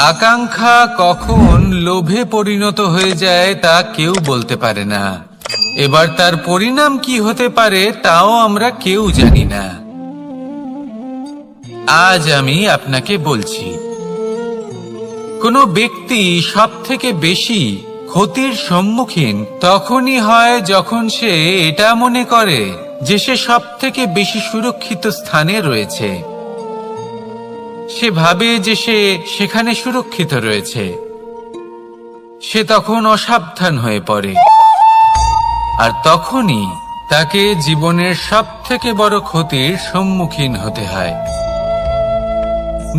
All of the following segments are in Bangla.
আকাঙ্ক্ষা কখন লোভে পরিণত হয়ে যায় তা কেউ বলতে পারে না। এবার তার পরিণাম কি হতে পারে তাও আমরা কেউ জানি না। আজ আমি আপনাকে বলছি, কোনো ব্যক্তি সবথেকে বেশি ক্ষতির সম্মুখীন তখনই হয় যখন সে এটা মনে করে যে সে সবথেকে বেশি সুরক্ষিত স্থানে রয়েছে। সে ভাবে যে সে সেখানে সুরক্ষিত রয়েছে। সে তখন অসাবধান হয়ে পড়ে, আর তখনই তাকে জীবনের সবথেকে বড় ক্ষতির সম্মুখীন হতে হয়।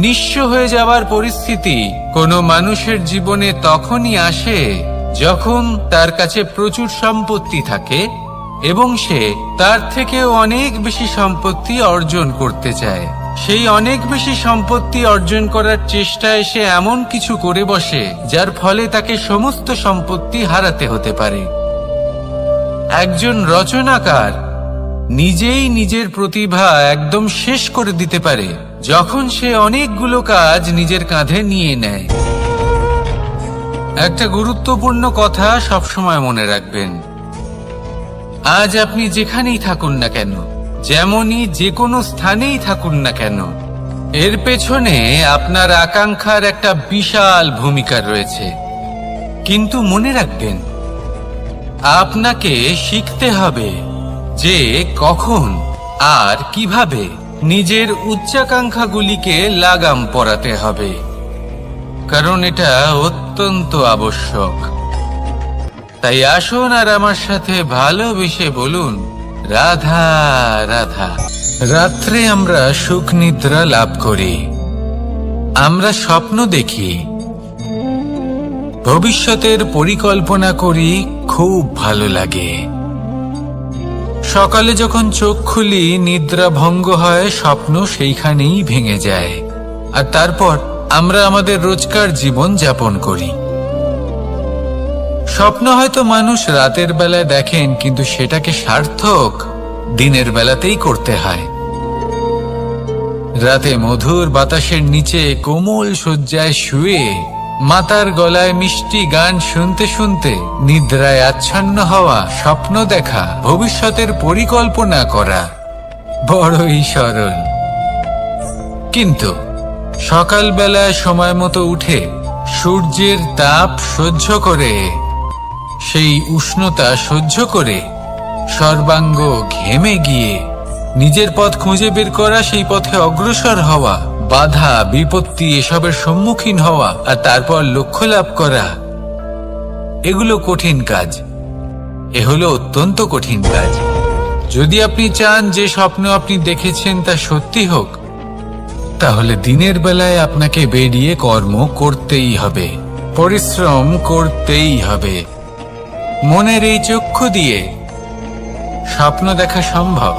নিঃস্ব হয়ে যাওয়ার পরিস্থিতি কোনো মানুষের জীবনে তখনই আসে যখন তার কাছে প্রচুর সম্পত্তি থাকে এবং সে তার থেকেও অনেক বেশি সম্পত্তি অর্জন করতে চায়। সেই অনেক বেশি সম্পত্তি অর্জন করার চেষ্টায় সে এমন কিছু করে বসে যার ফলে তাকে সমস্ত সম্পত্তি হারাতে হতে পারে। একজন রচনাকার নিজেই নিজের প্রতিভা একদম শেষ করে দিতে পারে যখন সে অনেকগুলো কাজ নিজের কাঁধে নিয়ে নেয়। একটা গুরুত্বপূর্ণ কথা সবসময় মনে রাখবেন, আজ আপনি যেখানেই থাকুন না কেন, যেমনই যে কোনো স্থানেই থাকুন না কেন, এর পেছনে আপনার আকাঙ্ক্ষার একটা বিশাল ভূমিকা রয়েছে। কিন্তু মনে রাখবেন, আপনাকে শিখতে হবে যে কখন আর কিভাবে নিজের উচ্চাকাঙ্ক্ষাগুলিকে লাগাম পরাতে হবে, কারণ এটা অত্যন্ত আবশ্যক। তাই আসুন আর আমার সাথে ভালোবেসে বলুন, রাধা রাধা। রাত্রে আমরা সুখ নিদ্রা লাভ করি, আমরা স্বপ্ন দেখি, ভবিষ্যতের পরিকল্পনা করি, খুব ভালো লাগে। সকালে যখন চোখ খুলি নিদ্রা ভঙ্গ হয়, স্বপ্ন সেইখানেই ভেঙে যায়, আর তারপর আমরা আমাদের রোজকার জীবন যাপন করি। স্বপ্ন হয়তো মানুষ রাতের বেলায় দেখেন, কিন্তু সেটাকে সার্থক দিনের বেলাতেই করতে হয়। রাতে মধুর বাতাসের নিচে কোমল শয্যায় শুয়ে মাতার গলায় মিষ্টি গান শুনতে শুনতে নিদ্রায় আচ্ছন্ন হওয়া, স্বপ্ন দেখা, ভবিষ্যতের পরিকল্পনা করা বড়ই সরল। কিন্তু সকালবেলায় সময় মতো উঠে সূর্যের তাপ সহ্য করে, সেই উষ্ণতা সহ্য করে সর্বাঙ্গ ঘেমে গিয়ে নিজের পথ খুঁজে বের করা, সেই পথে অগ্রসর হওয়া, বাধা বিপত্তি এসবের সম্মুখীন হওয়া, আর তারপর লক্ষ্য লাভ করা, এগুলো কঠিন কাজ। এ হলো অত্যন্ত কঠিন কাজ। যদি আপনি চান যে স্বপ্ন আপনি দেখেছেন তা সত্যি হোক, তাহলে দিনের বেলায় আপনাকে বেরিয়ে কর্ম করতেই হবে, পরিশ্রম করতেই হবে। মনের এই চক্ষু দিয়ে স্বপ্ন দেখা সম্ভব,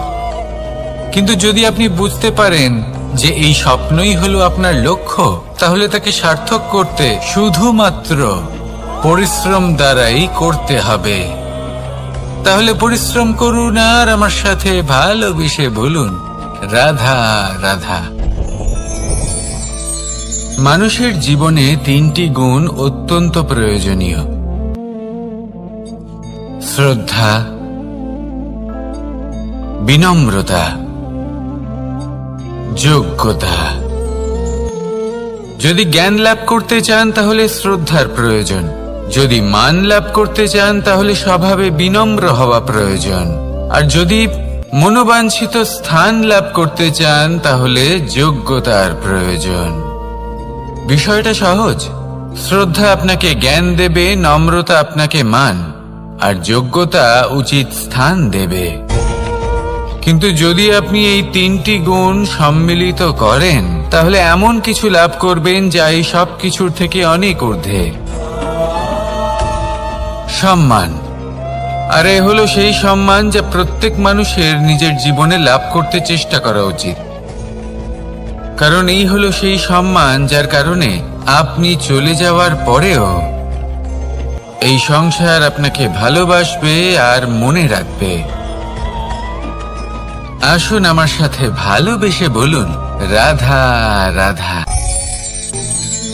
কিন্তু যদি আপনি বুঝতে পারেন যে এই স্বপ্নই হলো আপনার লক্ষ্য, তাহলে তাকে সার্থক করতে শুধুমাত্র পরিশ্রম দ্বারাই করতে হবে। তাহলে পরিশ্রম করুন আর আমার সাথে ভালোবেসে বলুন, রাধা রাধা। মানুষের জীবনে তিনটি গুণ অত্যন্ত প্রয়োজনীয়: শ্রদ্ধা, বিনম্রতা, যোগ্যতা। যদি জ্ঞান লাভ করতে চান তাহলে শ্রদ্ধার প্রয়োজন, যদি মান লাভ করতে চান তাহলে স্বভাবে বিনম্র হওয়া প্রয়োজন, আর যদি মনোবাঞ্ছিত স্থান লাভ করতে চান তাহলে যোগ্যতার প্রয়োজন। বিষয়টা সহজ। শ্রদ্ধা আপনাকে জ্ঞান দেবে, নম্রতা আপনাকে মান, আর যোগ্যতা উচিত স্থান দেবে। কিন্তু যদি আপনি এই তিনটি গুণ সম্মিলিত করেন, তাহলে এমন কিছু লাভ করবেন যা এই সব কিছুর থেকে অনেক ঊর্ধ্বে: সম্মান। আর এ হলো সেই সম্মান যা প্রত্যেক মানুষের নিজের জীবনে লাভ করতে চেষ্টা করা উচিত, কারণ এই হলো সেই সম্মান যার কারণে আপনি চলে যাওয়ার পরেও এই সংসার আপনাকে ভালোবাসবে আর মনে রাখবে। আসুন আমার সাথে ভালোবেসে বলুন, রাধা রাধা।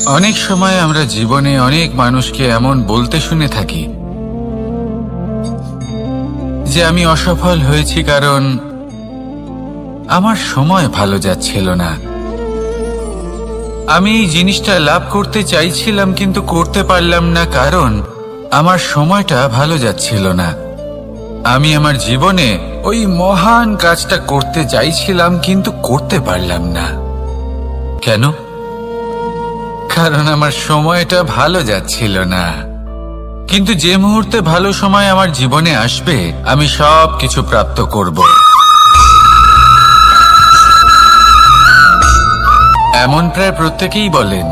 অনেক সময় আমরা জীবনে অনেক মানুষকে এমন বলতে শুনে থাকি যে আমি অসফল হয়েছি কারণ আমার সময় ভালো যাচ্ছিল না। আমি এই জিনিসটা লাভ করতে চাইছিলাম কিন্তু করতে পারলাম না কারণ আমার সময়টা ভালো যাচ্ছিল না। আমি আমার জীবনে ওই মহান কাজটা করতে চাইছিলাম কিন্তু করতে পারলাম না। কেন? কারণ আমার সময়টা ভালো যাচ্ছিল না। কিন্তু যে মুহূর্তে ভালো সময় আমার জীবনে আসবে আমি সব কিছু প্রাপ্ত করব। এমন প্রায় প্রত্যেকেই বলেন।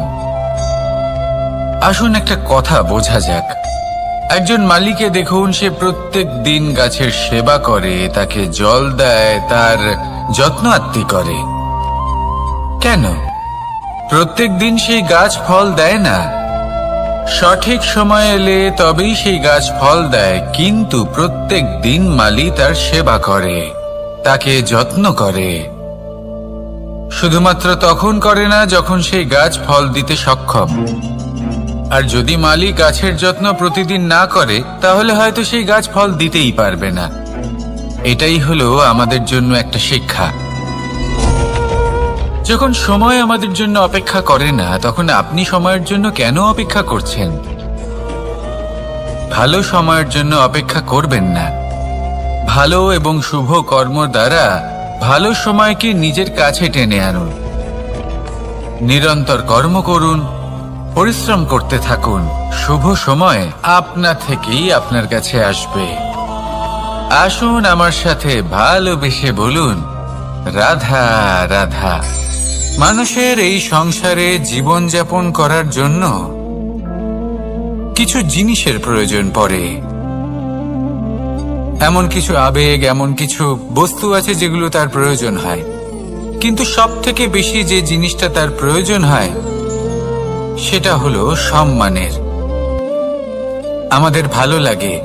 আসুন একটা কথা বোঝা যাক। একজন মালিকে দেখুন, সে প্রত্যেক দিন গাছের সেবা করে, তাকে জল দেয়, তার যত্ন আত্তি করে। কেন? প্রত্যেক দিন সেই গাছ ফল দেয় না। সঠিক সময় এলে তবেই সেই গাছ ফল দেয়, কিন্তু প্রত্যেক দিন মালি তার সেবা করে, তাকে যত্ন করে। শুধুমাত্র তখন করে না যখন সেই গাছ ফল দিতে সক্ষম। আর যদি মালি গাছের যত্ন প্রতিদিন না করে তাহলে হয়তো সেই গাছ ফল দিতেই পারবে না। এটাই হলো আমাদের জন্য একটা শিক্ষা। যখন সময় আমাদের জন্য অপেক্ষা করে না তখন আপনি সময়ের জন্য কেন অপেক্ষা করছেন? ভালো সময়ের জন্য অপেক্ষা করবেন না। ভালো এবং শুভ কর্ম দ্বারা ভালো সময়কে নিজের কাছে টেনে আনুন। নিরন্তর কর্ম করুন, পরিশ্রম করতে থাকুন। শুভ সময় আপনা থেকেই আপনার কাছে আসবে। আসুন আমার সাথে ভালোবেসে বলুন, রাধা রাধা। মানুষের এই সংসারে জীবনযাপন করার জন্য কিছু জিনিসের প্রয়োজন পড়ে। এমন কিছু আবেগ, এমন কিছু বস্তু আছে যেগুলো তার প্রয়োজন হয়। কিন্তু সব থেকে বেশি যে জিনিসটা তার প্রয়োজন হয় সেটা হলো সম্মানের। আমাদের ভালো লাগে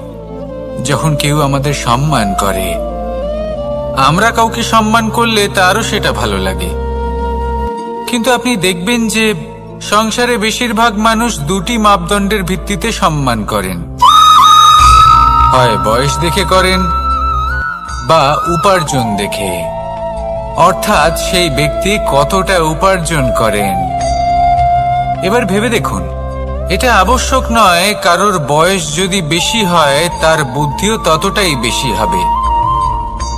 যখন কেউ আমাদের সম্মান করে। আমরা কাউকে সম্মান করলে তারও সেটা ভালো লাগে। কিন্তু আপনি দেখবেন যে সংসারে বেশিরভাগ মানুষ দুটি মাপদণ্ডের ভিত্তিতে সম্মান করেন। হয় বয়স দেখে করেন বা উপার্জন দেখে, অর্থাৎ সেই ব্যক্তি কতটা উপার্জন করেন। এবার ভেবে দেখুন, এটা আবশ্যক নয় কারোর বয়স যদি বেশি হয় তার বুদ্ধিও ততটাই বেশি হবে।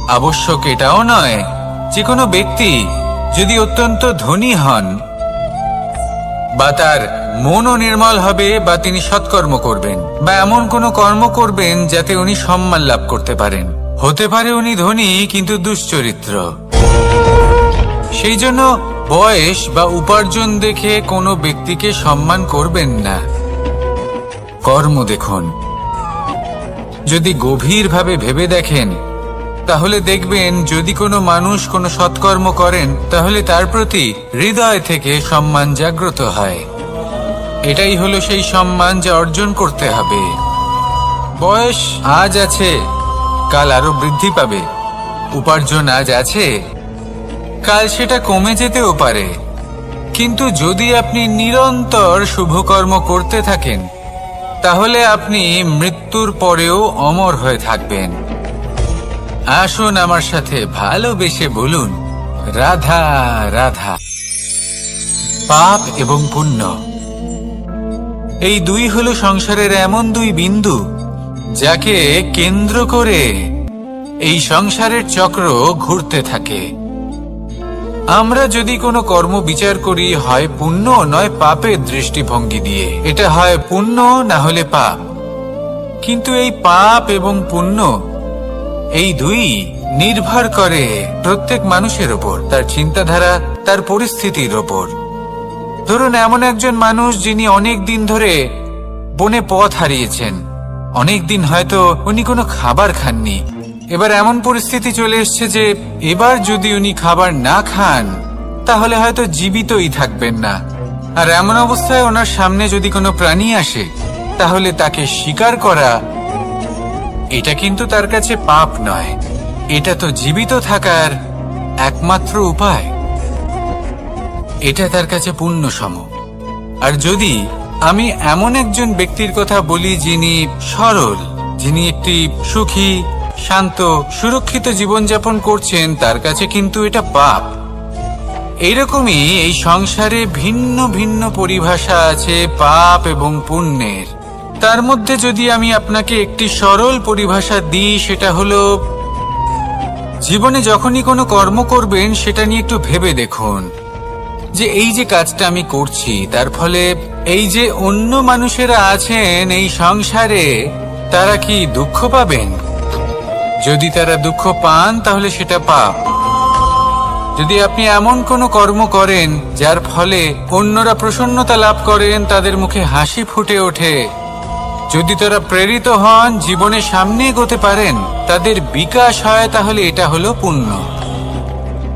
আবশ্যক এটাও নয় যে কোনো ব্যক্তি যদি অত্যন্ত ধনী হন বা তার মনও নির্মল হবে বা তিনি সৎকর্ম করবেন বা এমন কোনো কর্ম করবেন যাতে উনি সম্মান লাভ করতে পারেন। হতে পারে উনি ধনী কিন্তু দুশ্চরিত্র। সেই জন্য বয়স বা উপার্জন দেখে কোনো ব্যক্তিকে সম্মান করবেন না। কর্ম দেখুন। যদি গভীরভাবে ভেবে দেখেন তাহলে দেখবেন যদি কোনো মানুষ কোনো সৎকর্ম করেন তাহলে তার প্রতি হৃদয় থেকে সম্মান জাগ্রত হয়। এটাই হলো সেই সম্মান যা অর্জন করতে হবে। বয়স আজ আছে, কাল আরো বৃদ্ধি পাবে। উপার্জন আজ আছে, কাল সেটা কমে যেতেও পারে। কিন্তু যদি আপনি নিরন্তর শুভকর্ম করতে থাকেন তাহলে আপনি মৃত্যুর পরেও অমর হয়ে থাকবেন। আসুন আমার সাথে ভালোবেসে বলুন, রাধা রাধা। পাপ এবং পুণ্য, এই দুই হলো সংসারের এমন দুই বিন্দু যাকে কেন্দ্র করে এই সংসারের চক্র ঘুরতে থাকে। আমরা যদি কোনো কর্ম বিচার করি হয় পুণ্য নয় পাপের দৃষ্টিভঙ্গি দিয়ে, এটা হয় পুণ্য না হলে পাপ। কিন্তু এই পাপ এবং পুণ্য এই দুই নির্ভর করে প্রত্যেক মানুষের ওপর, তার চিন্তাধারা, তার পরিস্থিতির ওপর। ধরুন এমন একজন মানুষ যিনি অনেক দিন ধরে বনে পথ হারিয়েছেন, অনেক দিন হয়তো উনি কোনো খাবার খাননি। এবার এমন পরিস্থিতি চলে এসছে যে এবার যদি উনি খাবার না খান তাহলে হয়তো জীবিতই থাকবেন না। আর এমন অবস্থায় ওনার সামনে যদি কোনো প্রাণী আসে তাহলে তাকে শিকার করা, এটা কিন্তু তার কাছে পাপ নয়, এটা তো জীবিত থাকার একমাত্র উপায়। এটা তার কাছে পুণ্য সম। আর যদি আমি এমন একজন ব্যক্তির কথা বলি যিনি সরল, যিনি একটি সুখী, শান্ত, সুরক্ষিত জীবনযাপন করছেন, তার কাছে কিন্তু এটা পাপ। এইরকমই এই সংসারে ভিন্ন ভিন্ন পরিভাষা আছে পাপ এবং পুণ্যের। তার মধ্যে যদি আমি আপনাকে একটি সরল পরিভাষা দিই, সেটা হলো, জীবনে যখনই কোনো কর্ম করবেন সেটা নিয়ে একটু ভেবে দেখুন যে এই যে কাজটা আমি করছি, তার ফলে এই যে অন্য মানুষেরা আছেন এই সংসারে, তারা কি দুঃখ পাবেন? যদি তারা দুঃখ পান তাহলে সেটা পাপ। যদি আপনি এমন কোনো কর্ম করেন যার ফলে অন্যরা প্রসন্নতা লাভ করেন, তাদের মুখে হাসি ফুটে ওঠে, যদি তারা প্রেরিত হন, জীবনে সামনে এগোতে পারেন, তাদের বিকাশ হয়, তাহলে এটা হলো পুণ্য।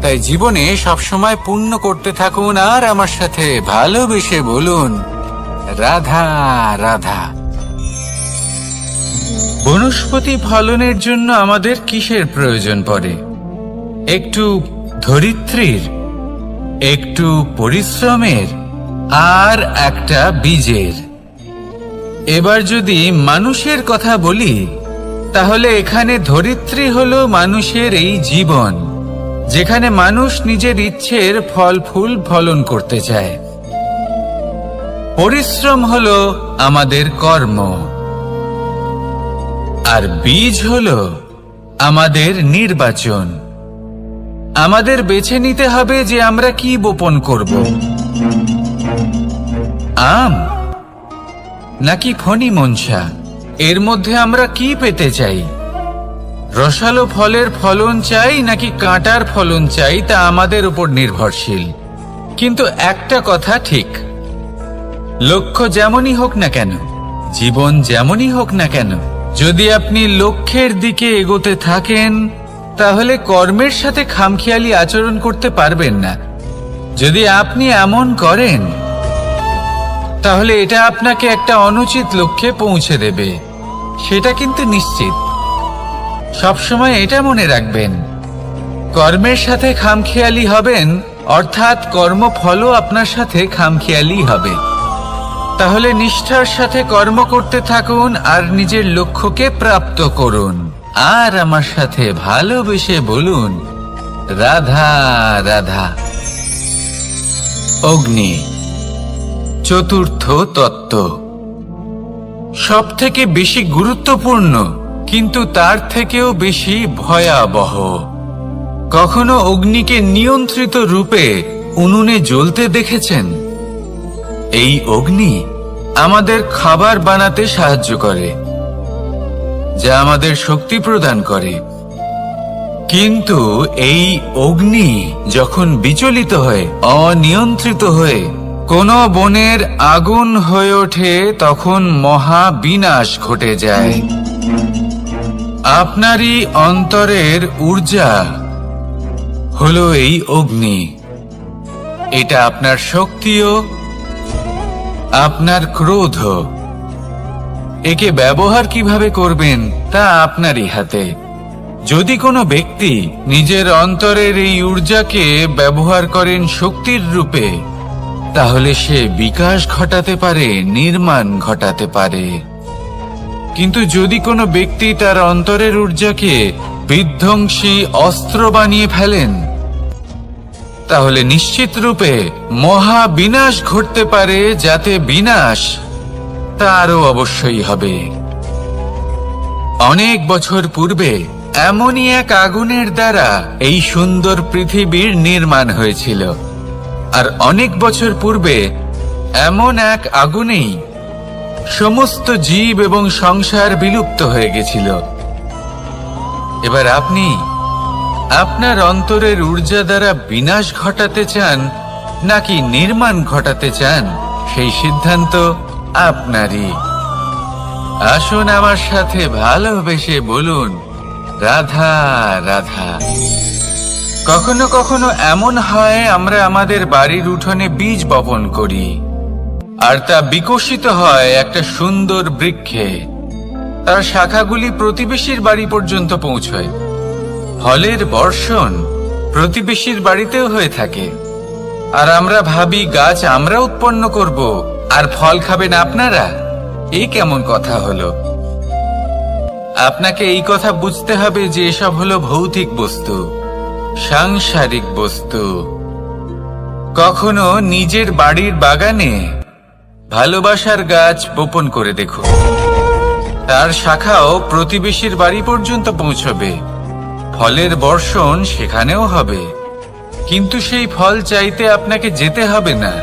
তাই জীবনে সবসময় পুণ্য করতে থাকুন আর আমার সাথে ভালোবেসে বলুন, রাধা রাধা। বনস্পতি ফলনের জন্য আমাদের কিসের প্রয়োজন পড়ে? একটু ধরিত্রীর, একটু পরিশ্রমের, আর একটা বীজের। এবার যদি মানুষের কথা বলি, তাহলে এখানে ধরিত্রী হলো মানুষের এই জীবন, যেখানে মানুষ নিজের ইচ্ছের ফল ফুল ফলন করতে চায়। পরিশ্রম হলো আমাদের কর্ম, আর বীজ হলো আমাদের নির্বাচন। আমাদের বেছে নিতে হবে যে আমরা কি বপন করব, আম নাকি ফণি মনসা। এর মধ্যে আমরা কি পেতে চাই? রসালো ফলের ফলন চাই নাকি কাঁটার ফলন চাই, তা আমাদের উপর নির্ভরশীল। কিন্তু একটা কথা ঠিক, লক্ষ্য যেমনই হোক না কেন, জীবন যেমনই হোক না কেন, যদি আপনি লক্ষ্যের দিকে এগোতে থাকেন, তাহলে কর্মের সাথে খামখেয়ালি আচরণ করতে পারবেন না। যদি আপনি এমন করেন, তাহলে এটা আপনাকে একটা অনুচিত লক্ষ্যে পৌঁছে দেবে, সেটা কিন্তু নিশ্চিত। সবসময় এটা মনে রাখবেন, কর্মের সাথে খামখেয়ালি হবেন, অর্থাৎ কর্মফলও আপনার সাথে খামখেয়ালি হবে। তাহলে নিষ্ঠার সাথে কর্ম করতে থাকুন আর নিজের লক্ষ্যকে প্রাপ্ত করুন। আর আমার সাথে ভালোবেসে বলুন, রাধা রাধা। অগ্নি চতুর্থ তত্ত্ব, সব থেকে বেশি গুরুত্বপূর্ণ, কিন্তু তার থেকেও বেশি ভয়াবহ। কখনো অগ্নিকে নিয়ন্ত্রিত রূপে উনুনে জ্বলতে দেখেছেন? এই অগ্নি আমাদের খাবার বানাতে সাহায্য করে, যা আমাদের শক্তি প্রদান করে। কিন্তু এই অগ্নি যখন বিচলিত হয়ে, অনিয়ন্ত্রিত হয়ে কোন বনের আগুন হয়ে ওঠে, তখন মহা বিনাশ ঘটে যায়। আপনারই অন্তরের ঊর্জা হলো এই অগ্নি। এটা আপনার শক্তিও, আপনার ক্রোধ। একে ব্যবহার কিভাবে করবেন তা আপনারই হাতে। যদি কোনো ব্যক্তি নিজের অন্তরের এই ঊর্জাকে ব্যবহার করেন শক্তির রূপে, তাহলে সে বিকাশ ঘটাতে পারে, নির্মাণ ঘটাতে পারে। কিন্তু যদি কোনো ব্যক্তি তার অন্তরের ঊর্জাকে বিধ্বংসী অস্ত্র বানিয়ে ফেলেন, তাহলে নিশ্চিত রূপে মহা বিনাশ ঘটতে পারে, যাতে বিনাশ তারও অবশ্যই হবে। অনেক বছর পূর্বে এমনই এক আগুনের দ্বারা এই সুন্দর পৃথিবীর নির্মাণ হয়েছিল, আর অনেক বছর পূর্বে এমন এক আগুনেই সমস্ত জীব এবং সংসার বিলুপ্ত হয়ে গেছিল। এবার আপনি আপনার অন্তরের ঊর্জা দ্বারা বিনাশ ঘটাতে চান নাকি নির্মাণ ঘটাতে চান, সেই সিদ্ধান্ত আপনারই। আসুন আমার সাথে ভালোবেসে বলুন, রাধা রাধা। কখনো কখনো এমন হয়, আমরা আমাদের বাড়ির উঠোনে বীজ বপন করি, আর তা বিকশিত হয় একটা সুন্দর বৃক্ষে। তার শাখাগুলি প্রতিবেশীর বাড়ি পর্যন্ত পৌঁছয়। ফলের বর্ষণ প্রতিবেশীর বাড়িতেও হয়ে থাকে। আর আমরা ভাবি গাছ আমরা উৎপন্ন করব আর ফল খাবেন আপনারা। এই কেমন কথা হলো? আপনাকে এই কথা বুঝতে হবে যে এসব হলো ভৌতিক বস্তু, সাংসারিক বস্তু। কখনো নিজের বাড়ির বাগানে ভালোবাসার গাছ বপন করে দেখুন, তার শাখাও প্রতিবেশীর বাড়ি পর্যন্ত পৌঁছবে, ফলের বর্ষণ সেখানেও হবে, কিন্তু সেই ফল চাইতে আপনাকে যেতে হবে না।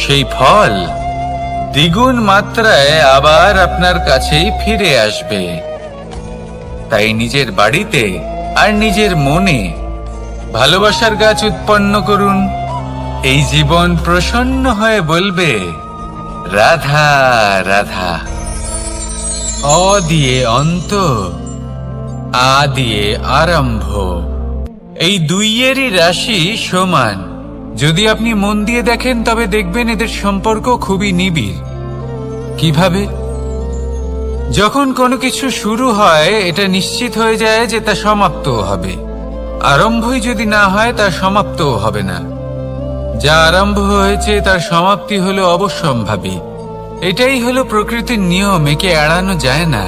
সেই ফল দ্বিগুণ মাত্রায় আবার আপনার কাছেই ফিরে আসবে। তাই নিজের বাড়িতে আর নিজের মনে ভালোবাসার গাছ উৎপন্ন করুন। এই জীবন প্রসন্ন হয়ে বলবে, রাধা রাধা। অ দিয়ে অন্ত, আ দিয়ে আরম্ভ, এই দুইয়েরই রাশি সমান। যদি আপনি মন দিয়ে দেখেন তবে দেখবেন এদের সম্পর্ক খুবই নিবিড়। কিভাবে? যখন কোনো কিছু শুরু হয় এটা নিশ্চিত হয়ে যায় যে তা সমাপ্তও হবে। আরম্ভই যদি না হয় তা সমাপ্তও হবে না। যা আরম্ভ হয়েছে তার সমাপ্তি হলো অবশ্যম্ভাবী। এটাই হলো প্রকৃতির নিয়ম, একে এড়ানো যায় না।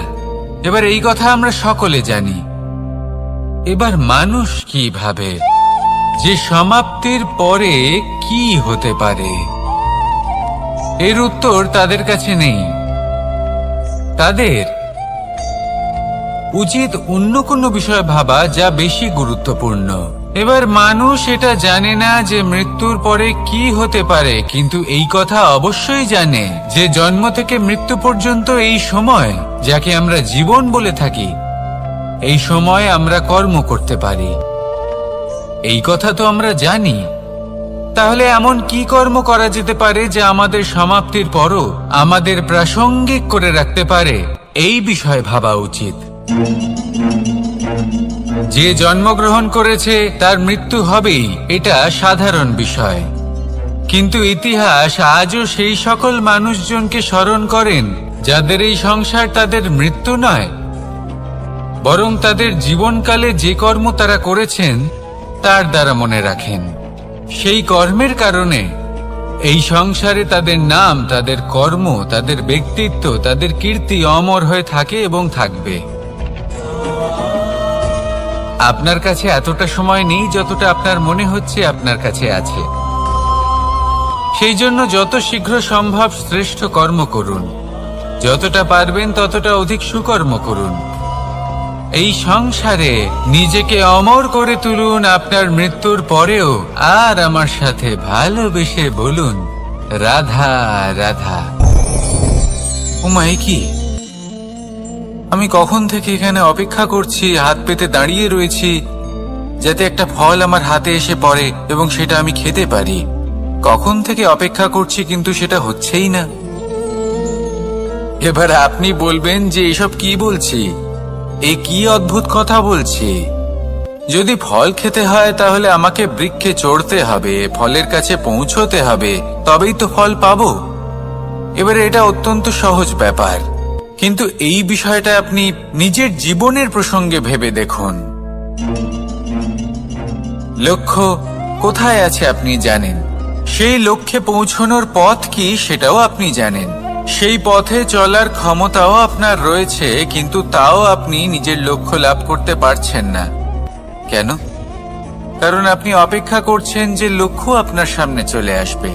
এবার এই কথা আমরা সকলে জানি। এবার মানুষ কি ভাবে যে সমাপ্তির পরে কি হতে পারে, এর উত্তর তাদের কাছে নেই। তাদের উচিত অন্য কোনো বিষয় ভাবা যা বেশি গুরুত্বপূর্ণ। এবার মানুষ এটা জানে না যে মৃত্যুর পরে কি হতে পারে, কিন্তু এই কথা অবশ্যই জানে যে জন্ম থেকে মৃত্যু পর্যন্ত এই সময়, যাকে আমরা জীবন বলে থাকি, এই সময় আমরা কর্ম করতে পারি। এই কথা তো আমরা জানি। তাহলে এমন কি কর্ম করা যেতে পারে যা আমাদের সমাপ্তির পরও আমাদের প্রাসঙ্গিক করে রাখতে পারে, এই বিষয়ে ভাবা উচিত। যে জন্মগ্রহণ করেছে তার মৃত্যু হবেই, এটা সাধারণ বিষয়। কিন্তু ইতিহাস আজও সেই সকল মানুষজনকে স্মরণ করেন যাদের এই সংসার তাদের মৃত্যু নয়, বরং তাদের জীবনকালে যে কর্ম তারা করেছেন তার দ্বারা মনে রাখেন। সেই কর্মের কারণে এই সংসারে তাদের নাম, তাদের কর্ম, তাদের ব্যক্তিত্ব, তাদের কীর্তি অমর হয়ে থাকে এবং থাকবে। আপনার কাছে এতটা সময় নেই যতটা আপনার মনে হচ্ছে আপনার কাছে আছে। সেই জন্য যত শীঘ্র সম্ভব শ্রেষ্ঠ কর্ম করুন, যতটা পারবেন ততটা অধিক সুকর্ম করুন। এই সংসারে নিজেকে অমর করে তুলুন আপনার মৃত্যুর পরেও, আর আমার সাথে ভালোবেসে বলুন, রাধা রাধা। ওমাই কি, আমি কখন থেকে এখানে অপেক্ষা করছি, হাত পেতে দাঁড়িয়ে রয়েছি যাতে একটা ফল আমার হাতে এসে পড়ে এবং সেটা আমি খেতে পারি। কখন থেকে অপেক্ষা করছি, কিন্তু সেটা হচ্ছেই না। এবার আপনি বলবেন যে এসব কি বলছি, এ কি অদ্ভুত কথা বলছি। যদি ফল খেতে হয় তাহলে আমাকে বৃক্ষে চড়তে হবে, ফলের কাছে পৌঁছতে হবে, তবেই তো ফল পাবো। এবারে এটা অত্যন্ত সহজ ব্যাপার, কিন্তু এই বিষয়টা আপনি নিজের জীবনের প্রসঙ্গে ভেবে দেখুন। লক্ষ্য কোথায় আছে আপনি জানেন, সেই লক্ষ্যে পৌঁছানোর পথ কি সেটাও আপনি জানেন, সেই পথে চলার ক্ষমতাও আপনার রয়েছে, কিন্তু তাও আপনি নিজের লক্ষ্য লাভ করতে পারছেন না। কেন? কারণ আপনি অপেক্ষা করছেন যে লক্ষ্য আপনার সামনে চলে আসবে,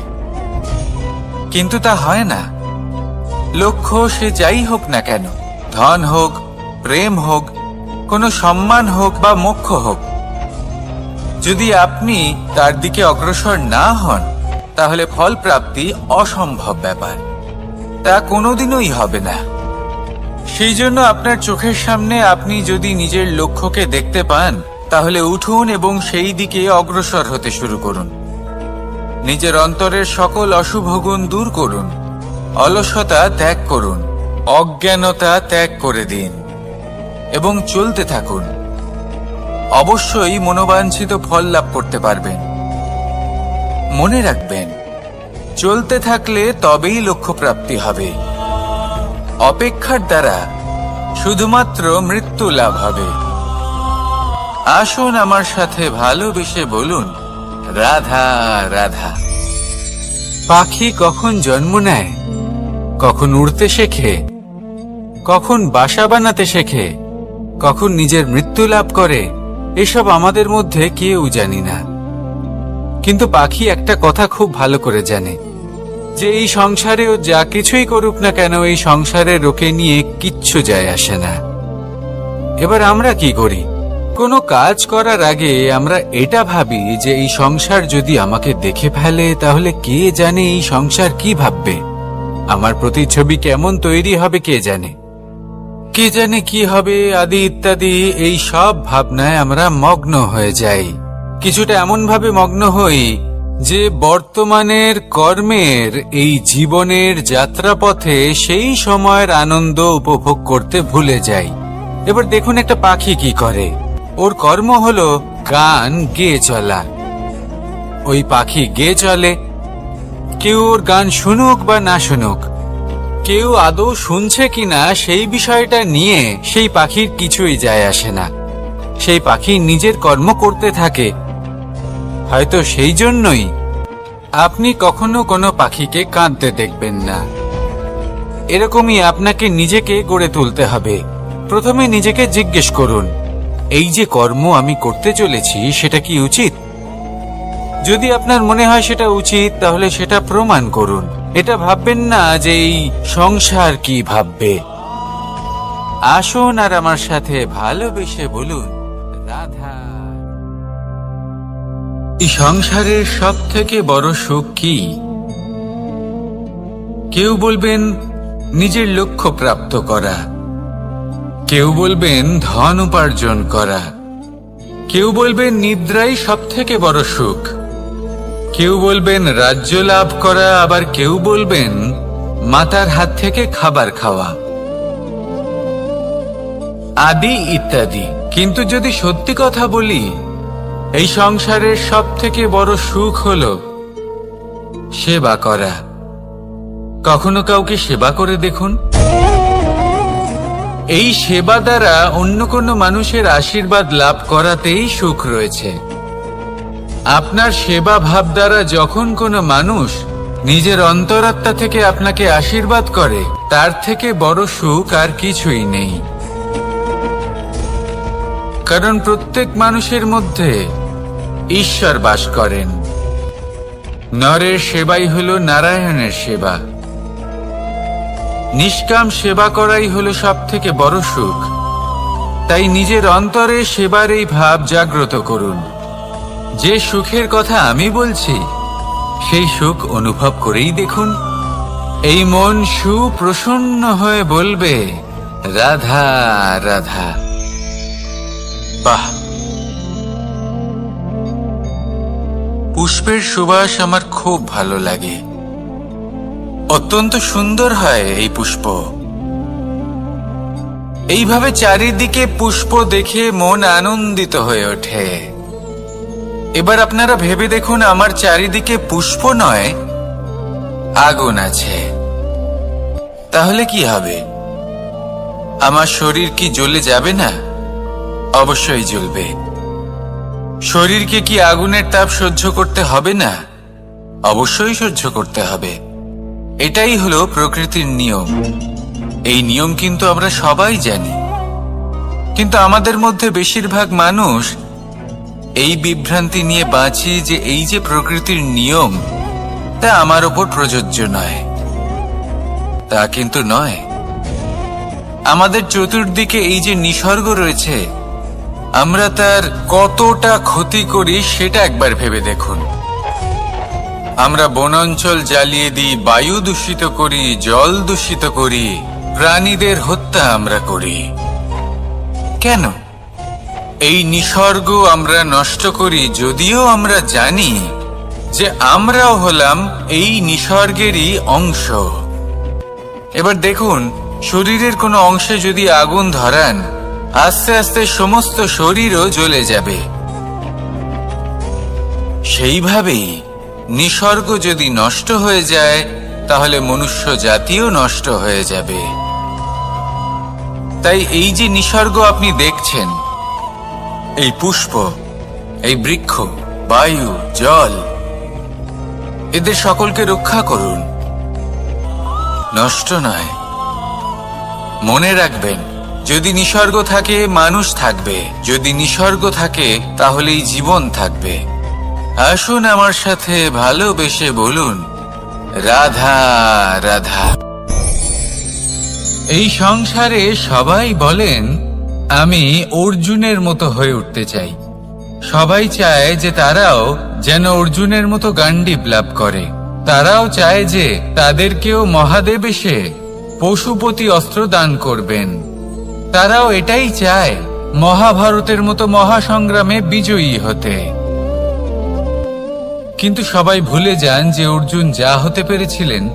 কিন্তু তা হয় না। লক্ষ্য সে যাই হোক না কেন, ধন হোক, প্রেম হোক, কোনো সম্মান হোক বা মোক্ষ হোক, যদি আপনি তার দিকে অগ্রসর না হন তাহলে ফল প্রাপ্তি অসম্ভব ব্যাপার, তা কোনোদিনই হবে না। সেই জন্য আপনার চোখের সামনে আপনি যদি নিজের লক্ষ্যকে দেখতে পান তাহলে উঠুন এবং সেই দিকে অগ্রসর হতে শুরু করুন। নিজের অন্তরের সকল অশুভ গুণ দূর করুন, অলসতা ত্যাগ করুন, অজ্ঞানতা ত্যাগ করে দিন এবং চলতে থাকুন। অবশ্যই মনোবাঞ্ছিত ফল লাভ করতে পারবেন। মনে রাখবেন, চলতে থাকলে তবেই লক্ষ্য প্রাপ্তি হবে। অপেক্ষার দ্বারা শুধুমাত্র মৃত্যু লাভ হবে। আসুন আমার সাথে ভালোবেসে বলুন, রাধা রাধা। পাখি কখন জন্ম নেয়, কখন উড়তে শেখে, কখন বাসা বানাতে শেখে, কখন নিজের মৃত্যু লাভ করে, এসব আমাদের মধ্যে কেউ জানি না। কিন্তু পাখি একটা কথা খুব ভালো করে জানে, যে এই সংসারে ও যা কিছুই করুক না কেন, এই সংসারে ওকে নিয়ে কিচ্ছু যায় আসে না। এবার আমরা কি করি? কোনো কাজ করার আগে আমরা এটা ভাবি যে এই সংসার যদি আমাকে দেখে ফেলে তাহলে কে জানে এই সংসার কি ভাববে, আমার প্রতিচ্ছবি কেমন তৈরি হবে কে জানে, কে জানে কি হবে আদি ইত্যাদি। এই সব ভাবনায় আমরা মগ্ন হয়ে যাই। কিছুটা এমন ভাবে মগ্ন হই যে বর্তমানের কর্মের এই জীবনের যাত্রাপথে সেই সময়ের আনন্দ উপভোগ করতে ভুলে যাই। এবার দেখুন একটা পাখি কি করে, ওর কর্ম হলো গান গেয়ে চলা। ওই পাখি গেয়ে চলে, কেউ ওর গান শুনুক বা না শুনুক, কেউ আদৌ শুনছে কিনা সেই বিষয়টা নিয়ে সেই পাখির কিছুই যায় আসে না। সেই পাখি নিজের কর্ম করতে থাকে। হয়তো সেই জন্যই আপনি কখনো কোনো পাখিকে কাঁদতে দেখবেন না। এরকমই আপনাকে নিজেকে গড়ে তুলতে হবে। প্রথমে নিজেকে জিজ্ঞেস করুন, এই যে কর্ম আমি করতে চলেছি সেটা কি উচিত? যদি আপনার মনে হয় সেটা উচিত, তাহলে সেটা প্রমাণ করুন। এটা ভাববেন না যে এই সংসার কি ভাববে। আসুন আর আমার সাথে ভালোবেসে বলুন, রাধা। এই সংসারের সব থেকে বড় সুখ কি? কেউ বলবেন নিজের লক্ষ্য প্রাপ্ত করা, কেউ বলবেন ধন উপার্জন করা, কেউ বলবেন নিদ্রাই সব থেকে বড় সুখ, কেউ বলবেন রাজ্য লাভ করা, আবার কেউ বলবেন মাতার হাত থেকে খাবার খাওয়া, আদি ইত্যাদি। কিন্তু যদি সত্যি কথা বলি, এই সংসারের সব থেকে বড় সুখ হল সেবা করা। কখনো কাউকে সেবা করে দেখুন। এই সেবা দ্বারা অন্য কোনো মানুষের আশীর্বাদ লাভ করাতেই সুখ রয়েছে। আপনার সেবা ভাব দ্বারা যখন কোনো মানুষ নিজের অন্তরাত্মা থেকে আপনাকে আশীর্বাদ করে, তার থেকে বড় সুখ আর কিছুই নেই। কারণ প্রত্যেক মানুষের মধ্যে ঈশ্বর বাস করেন। নরের সেবাই হল নারায়ণের সেবা। নিষ্কাম সেবা করাই হলো সব থেকে বড় সুখ। তাই নিজের অন্তরে সেবার এই ভাব জাগ্রত করুন। যে সুখের কথা আমি বলছি সেই সুখ অনুভব করেই দেখুন। এই মন সুপ্রসন্ন হয়ে বলবে, রাধা রাধা। বাহ! পুষ্পের সুবাস আমার খুব ভালো লাগে। অত্যন্ত সুন্দর হয় এই পুষ্প। এইভাবে চারিদিকে পুষ্প দেখে মন আনন্দিত হয়ে ওঠে। এবার আপনারা ভেবে দেখুন, আমার চারিদিকে পুষ্প নয়, আগুন আছে। তাহলে কি হবে? আমার শরীর কি জ্বলে যাবে না? অবশ্যই জ্বলবে। শরীরকে কি আগুনের তাপ সহ্য করতে হবে না? অবশ্যই সহ্য করতে হবে। এটাই হলো প্রকৃতির নিয়ম। এই নিয়ম কিন্তু আমরা সবাই জানি, কিন্তু আমাদের মধ্যে বেশিরভাগ মানুষ এই বিভ্রান্তি নিয়ে বাঁচি যে এই যে প্রকৃতির নিয়ম তা আমার ওপর প্রযোজ্য নয়। তা কিন্তু নয়। আমাদের চতুর্দিকে এই যে নিসর্গ রয়েছে, আমরা তার কতটা ক্ষতি করি সেটা একবার ভেবে দেখুন। আমরা বনাঞ্চল জ্বালিয়ে দিই, বায়ু দূষিত করি, জল দূষিত করি, প্রাণীদের হত্যা আমরা করি। কেন? এই নিসর্গ আমরা নষ্ট করি, যদিও আমরা জানি যে আমরাও হলাম এই নিসর্গেরই অংশ। এবার দেখুন, শরীরের কোনো অংশে যদি আগুন ধরান, আস্তে আস্তে সমস্ত শরীরও জ্বলে যাবে। সেইভাবেই নিসর্গ যদি নষ্ট হয়ে যায়, তাহলে মনুষ্য জাতিও নষ্ট হয়ে যাবে। তাই এই যে নিসর্গ আপনি দেখছেন, এই পুষ্প, এই বৃক্ষ, বায়ু, জল, এদের সকলকে রক্ষা করুন। নষ্ট নয়। মনে রাখবেন, যদি নিসর্গ থাকে মানুষ থাকবে, যদি নিসর্গ থাকে তাহলেই জীবন থাকবে। আসুন আমার সাথে ভালোবেসে বলুন, রাধা রাধা। এই সংসারে সবাই বলেন আমি অর্জুনের মতো হয়ে উঠতে চাই। সবাই চায় যে তারাও যেন অর্জুনের মতো গান্ডীব লাভ করে। তারাও চায় যে তাদেরকেও মহাদেব এসে পশুপতি অস্ত্র দান করবেন। তারাও এটাই চায় মহাভারতের মতো মহাসংগ্রামে বিজয়ী হতে। কিন্তু সবাই ভুলে যান যে অর্জুন যা হতে পেরেছিলেন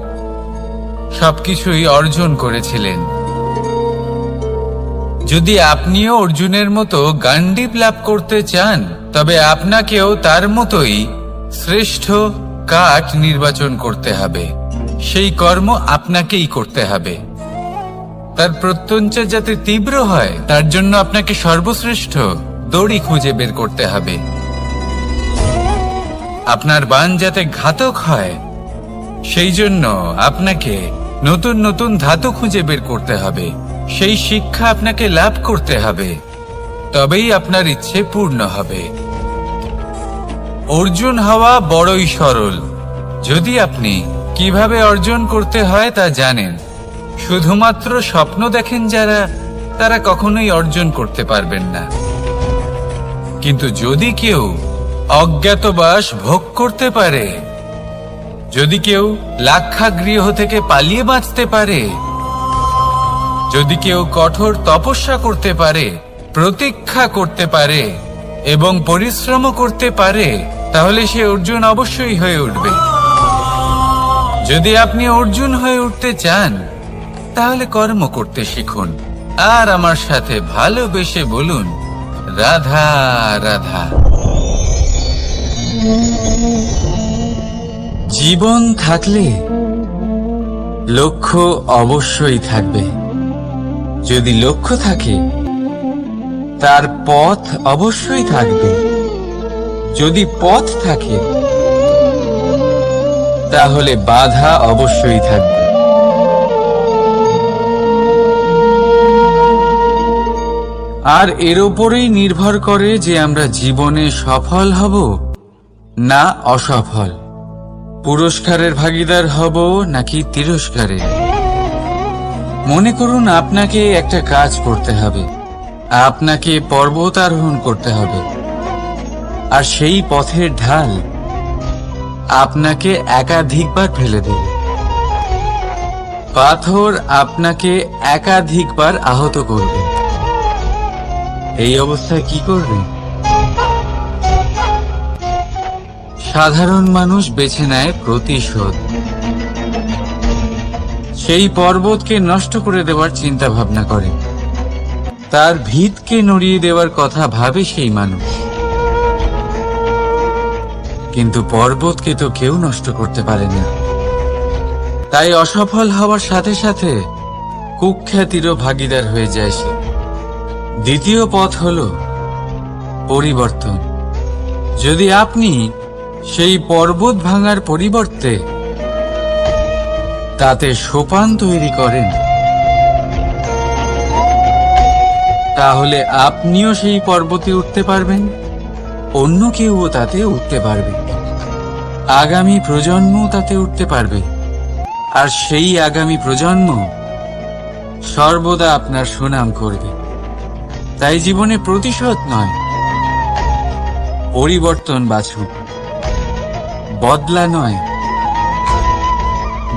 সবকিছুই অর্জন করেছিলেন। যদি আপনিও অর্জুনের মতো গান্ডীব লাভ করতে চান, তবে আপনাকেও তার মতোই শ্রেষ্ঠ কাঠ নির্বাচন করতে হবে। সেই কর্ম আপনাকেই করতে হবে। তার প্রত্যঞ্চা যাতে তীব্র হয় তার জন্য আপনাকে সর্বশ্রেষ্ঠ দড়ি খুঁজে বের করতে হবে। আপনার বাণ যাতে ঘাতক হয় সেই জন্য আপনাকে নতুন নতুন ধাতু খুঁজে বের করতে হবে। সেই শিক্ষা আপনাকে লাভ করতে হবে, তবেই আপনার ইচ্ছে পূর্ণ হবে। অর্জুন হওয়া বড়ই সরল, যদি আপনি কিভাবে অর্জন করতে হয় তা জানেন। শুধুমাত্র স্বপ্ন দেখেন যারা, তারা কখনোই অর্জন করতে পারবেন না। কিন্তু যদি কেউ অজ্ঞাতবাস ভোগ করতে পারে, যদি কেউ লাক্ষাগৃহ থেকে পালিয়ে বাঁচতে পারে, যদি কেউ কঠোর তপস্যা করতে পারে, প্রতীক্ষা করতে পারে এবং পরিশ্রম করতে পারে, তাহলে সে অর্জুন অবশ্যই হয়ে উঠবে। যদি আপনি অর্জুন হয়ে উঠতে চান তাহলে কর্ম করতে শিখুন আর আমার সাথে ভালোবেসে বলুন, রাধা রাধা। জীবন থাকলে লক্ষ্য অবশ্যই থাকবে। যদি লক্ষ্য থাকে তার পথ অবশ্যই থাকবে। যদি পথ থাকে তাহলে বাধা অবশ্যই থাকবে। আর এর উপরেই নির্ভর করে যে আমরা জীবনে সফল হব না অসফল, পুরস্কারের ভাগীদার হব নাকি তিরস্কারের। মনে করুন আপনাকে একটা কাজ করতে হবে, আপনাকে পর্বত আরোহণ করতে হবে, আর সেই পথের ঢাল আপনাকে একাধিকবার ফেলে দেবে। পাথর আপনাকে একাধিকবার আহত করবে। এই অবস্থায় কি করবে? সাধারণ মানুষ বেছে নেয় প্রতিশোধ। সেই পর্বতকে নষ্ট করে দেওয়ার চিন্তা ভাবনা করে, তার ভিতকে নড়িয়ে দেওয়ার কথা ভাবে সেই মানুষ। কিন্তু পর্বতকে তো কেউ নষ্ট করতে পারে না। তাই অসফল হওয়ার সাথে সাথে কুখ্যাতিরও ভাগীদার হয়ে যায় সে। দ্বিতীয় পথ হল পরিবর্তন। যদি আপনি সেই পর্বত ভাঙার পরিবর্তে তাতে সোপান তৈরি করেন, তাহলে আপনিও সেই পর্বতে উঠতে পারবেন, অন্য কেউও তাতে উঠতে পারবে, আগামী প্রজন্মও তাতে উঠতে পারবে। আর সেই আগামী প্রজন্ম সর্বদা আপনার সুনাম করবে। তাই জীবনে প্রতিশোধ নয়, পরিবর্তন বাছুন। বদলা নয়,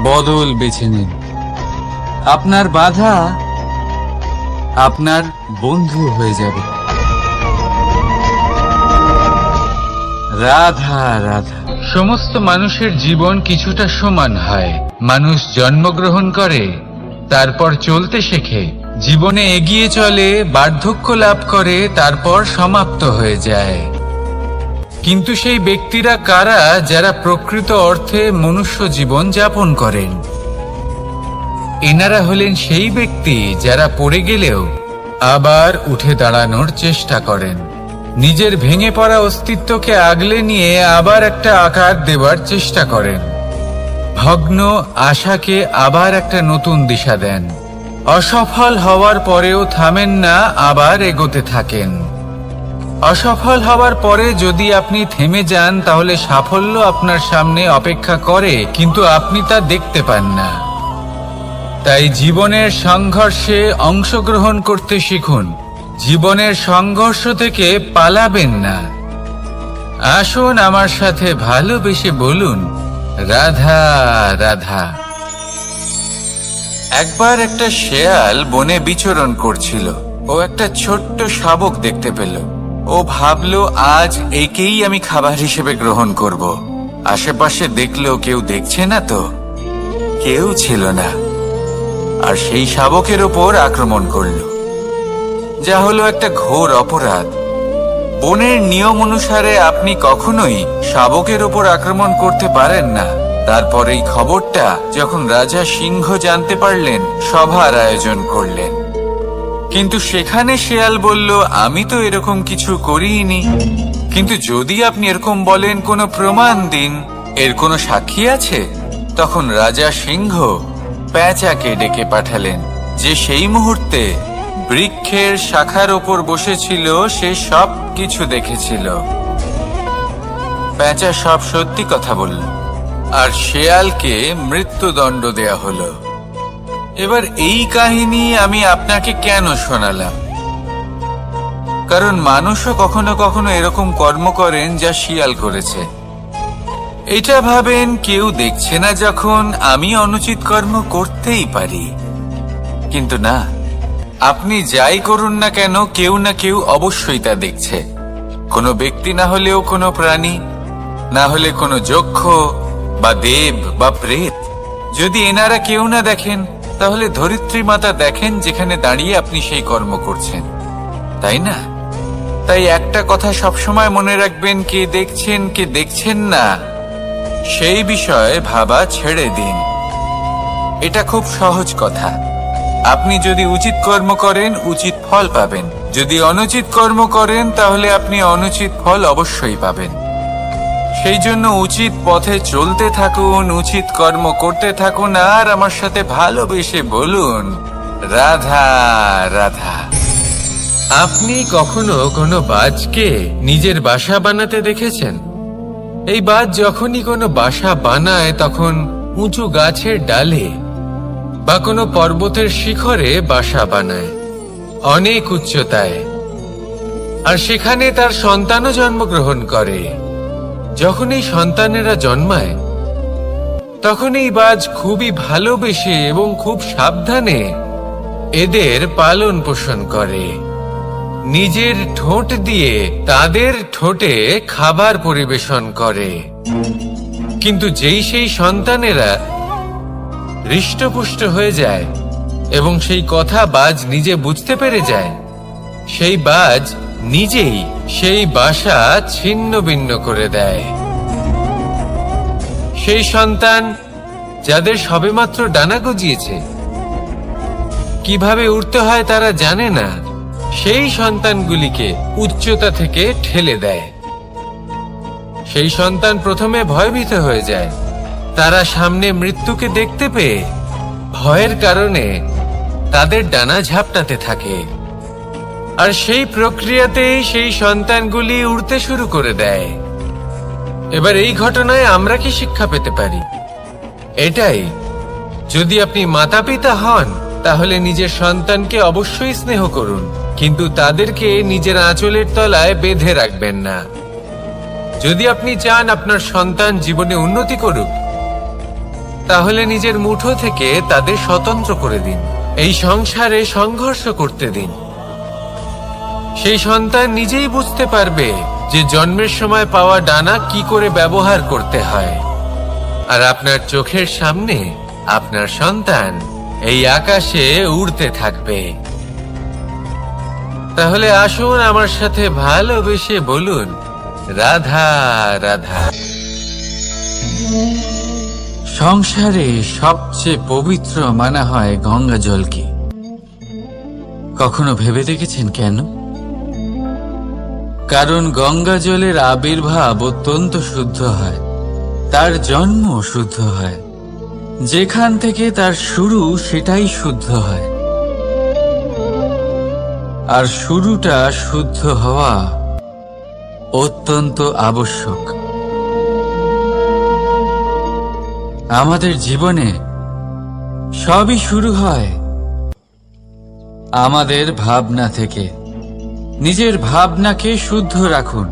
বদল বেছে নিন। আপনার বাধা আপনার বন্ধু হয়ে যাবে। রাধা রাধা। সমস্ত মানুষের জীবন কিছুটা সমান হয়। মানুষ জন্মগ্রহণ করে, তারপর চলতে শেখে, জীবনে এগিয়ে চলে, বার্ধক্য লাভ করে, তারপর সমাপ্ত হয়ে যায়। কিন্তু সেই ব্যক্তিরা কারা যারা প্রকৃত অর্থে মনুষ্য জীবন যাপন করেন? এনারা হলেন সেই ব্যক্তি যারা পড়ে গেলেও আবার উঠে দাঁড়ানোর চেষ্টা করেন। নিজের ভেঙে পড়া অস্তিত্বকে আগলে নিয়ে আবার একটা আকার দেবার চেষ্টা করেন। ভগ্ন আশাকে আবার একটা নতুন দিশা দেন। অসফল হওয়ার পরেও থামেন না, আবার এগোতে থাকেন। অসফল হওয়ার পরে যদি আপনি থেমে যান তাহলে সাফল্য আপনার সামনে অপেক্ষা করে, কিন্তু আপনি তা দেখতে পান না। তাই জীবনের সংঘর্ষে অংশগ্রহণ করতে শিখুন। জীবনের সংঘর্ষ থেকে পালাবেন না। আসুন আমার সাথে ভালোবেসে বলুন, রাধা রাধা। একবার একটা শেয়াল বনে বিচরণ করছিল। ও একটা ছোট্ট শাবক দেখতে পেল। ও ভাবলো, আজ একেই আমি খাবার হিসেবে গ্রহণ করব। আশেপাশে দেখলো কেউ দেখছে না তো, কেউ ছিল না। আর সেই শাবকের ওপর আক্রমণ করলো, যা হলো একটা ঘোর অপরাধ। বনের নিয়ম অনুসারে আপনি কখনোই শাবকের ওপর আক্রমণ করতে পারেন না। তারপর এই খবরটা যখন রাজা সিংহ জানতে পারলেন, সভার আয়োজন করলেন। কিন্তু সেখানে শেয়াল বলল, আমি তো এরকম কিছু করিনি। কিন্তু যদি আপনি এরকম বলেন, কোনো প্রমাণ দিন, এর কোনো সাক্ষী আছে? তখন রাজা সিংহ পেঁচাকে ডেকে পাঠালেন, যে সেই মুহূর্তে বৃক্ষের শাখার ওপর বসেছিল। সে সব কিছু দেখেছিল। পেঁচা সব সত্যি কথা বলল, আর শেয়ালকে মৃত্যুদণ্ড দেয়া হলো। এবার এই কাহিনী আমি আপনাকে কেন শোনালাম? কারণ মানুষও কখনো কখনো এরকম কর্ম করেন যা শিয়াল করেছে। এটা ভাবেন কেউ দেখছে না যখন আমি অনুচিত কর্ম করতেই পারি। কিন্তু না, আপনি যাই করুন না কেন, কেউ না কেউ অবশ্যই তা দেখছে। কোনো ব্যক্তি না হলেও কোনো প্রাণী, না হলে কোনো যক্ষ বা দেব বা প্রেত। যদি এনারা কেউ না দেখেন, তাহলে ধরিত্রী মাতা দেখেন, যেখানে দাঁড়িয়ে আপনি সেই কর্ম করছেন, তাই না? তাই একটা কথা সবসময় মনে রাখবেন, কে দেখছেন কে দেখছেন না সেই বিষয়ে ভাবা ছেড়ে দিন। এটা খুব সহজ কথা। আপনি যদি উচিত কর্ম করেন, উচিত ফল পাবেন। যদি অনুচিত কর্ম করেন, তাহলে আপনি অনুচিত ফল অবশ্যই পাবেন। সেই জন্য উচিত পথে চলতে থাকুন, উচিত কর্ম করতে থাকুন, আর আমার সাথে ভালোবেসে বলুন, রাধা রাধা। আপনি কখনো কোনো বাজকে নিজের বাসা বানাতে দেখেছেন? এই বাজ যখনই কোনো বাসা বানায়, তখন উঁচু গাছের ডালে বা কোনো পর্বতের শিখরে বাসা বানায়, অনেক উচ্চতায়। আর সেখানে তার সন্তানও জন্মগ্রহণ করে। যখন এই সন্তানেরা জন্মায়, তখন এই বাজ খুবই ভালোবেসে এবং খুব সাবধানে এদের পালন পোষণ করে। নিজের ঠোঁট দিয়ে তাদের ঠোঁটে খাবার পরিবেশন করে। কিন্তু যেই সেই সন্তানেরা হৃষ্টপুষ্ট হয়ে যায় এবং সেই কথা বাজ নিজে বুঝতে পেরে যায়, সেই বাজ নিজেই সেই বাসা ছিন্ন ভিন্ন করে দেয়। সেই সন্তান যাদের সবেমাত্র ডানা গজিয়েছে, কিভাবে উড়তে হয় তারা জানে না, সেই সন্তানগুলিকে উচ্চতা থেকে ঠেলে দেয়। সেই সন্তান প্রথমে ভয়ভীত হয়ে যায়। তারা সামনে মৃত্যুকে দেখতে পেয়ে ভয়ের কারণে তাদের ডানা ঝাপটাতে থাকে। আর সেই প্রক্রিয়াতেই সেই সন্তানগুলি উড়তে শুরু করে দেয়। এবার এই ঘটনায় আমরা কি শিক্ষা পেতে পারি? এটাই, যদি আপনি মাতা পিতা হন, তাহলে নিজের সন্তানকে অবশ্যই স্নেহ করুন, কিন্তু তাদেরকে নিজের আঁচলের তলায় বেঁধে রাখবেন না। যদি আপনি চান আপনার সন্তান জীবনে উন্নতি করুক, তাহলে নিজের মুঠো থেকে তাদের স্বতন্ত্র করে দিন। এই সংসারে সংঘর্ষ করতে দিন। সেই সন্তান নিজেই বুঝতে পারবে যে জন্মের সময় পাওয়া ডানা কি করে ব্যবহার করতে হয়। আর আপনার চোখের সামনে আপনার সন্তান এই আকাশে উড়তে থাকবে। তাহলে আসুন আমার সাথে ভালোবেসে বলুন, রাধা রাধা। সংসারে সবচেয়ে পবিত্র মানা হয় গঙ্গা জলকে। কখনো ভেবে দেখেছেন কেন? কারণ গঙ্গা জলের আবির্ভাব অত্যন্ত শুদ্ধ হয়, তার জন্ম শুদ্ধ হয়, যেখান থেকে তার শুরু সেটাই শুদ্ধ হয়। আর শুরুটা শুদ্ধ হওয়া অত্যন্ত আবশ্যক। আমাদের জীবনে সবই শুরু হয় আমাদের ভাবনা থেকে। নিজের ভাবনাকে শুদ্ধ রাখুন,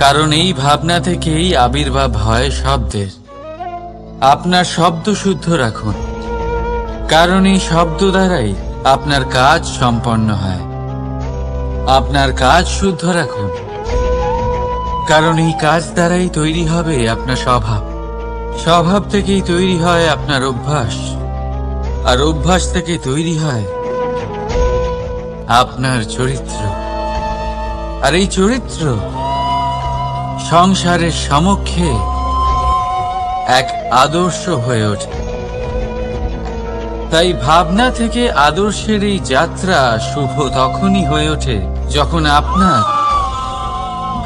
কারণ এই ভাবনা থেকেই আবির্ভাব হয় শব্দের। আপনার শব্দ শুদ্ধ রাখুন, কারণ এই শব্দ দ্বারাই আপনার কাজ সম্পন্ন হয়। আপনার কাজ শুদ্ধ রাখুন, কারণ এই কাজ দ্বারাই তৈরি হবে আপনার স্বভাব। স্বভাব থেকেই তৈরি হয় আপনার অভ্যাস, আর অভ্যাস থেকে তৈরি হয় আপনার চরিত্র। আর এই চরিত্র সংসারের সমক্ষে এক আদর্শ হয়ে ওঠে। তাই ভাবনা থেকে আদর্শের এই যাত্রা শুভ তখনই হয়ে ওঠে যখন আপনার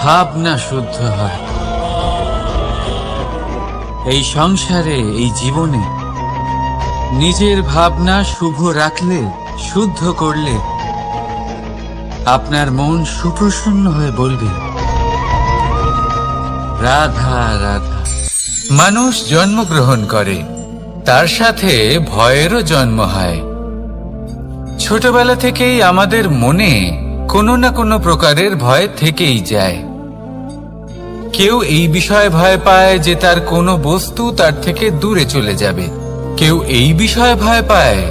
ভাবনা শুদ্ধ হয়। এই সংসারে, এই জীবনে নিজের ভাবনা শুভ রাখলে, শুদ্ধ করলে আপনার মন সুপ্রসন্ন হয়ে বলবে, রাধা রাধা। মানুষ জন্মগ্রহণ করে, তার সাথে ভয়েরও জন্ম হয়। ছোটবেলা থেকেই আমাদের মনে কোনো না কোনো প্রকারের ভয় থেকেই যায়। কেউ এই বিষয়ে ভয় পায় যে তার কোনো বস্তু তার থেকে দূরে চলে যাবে। কেউ এই বিষয়ে ভয় পায়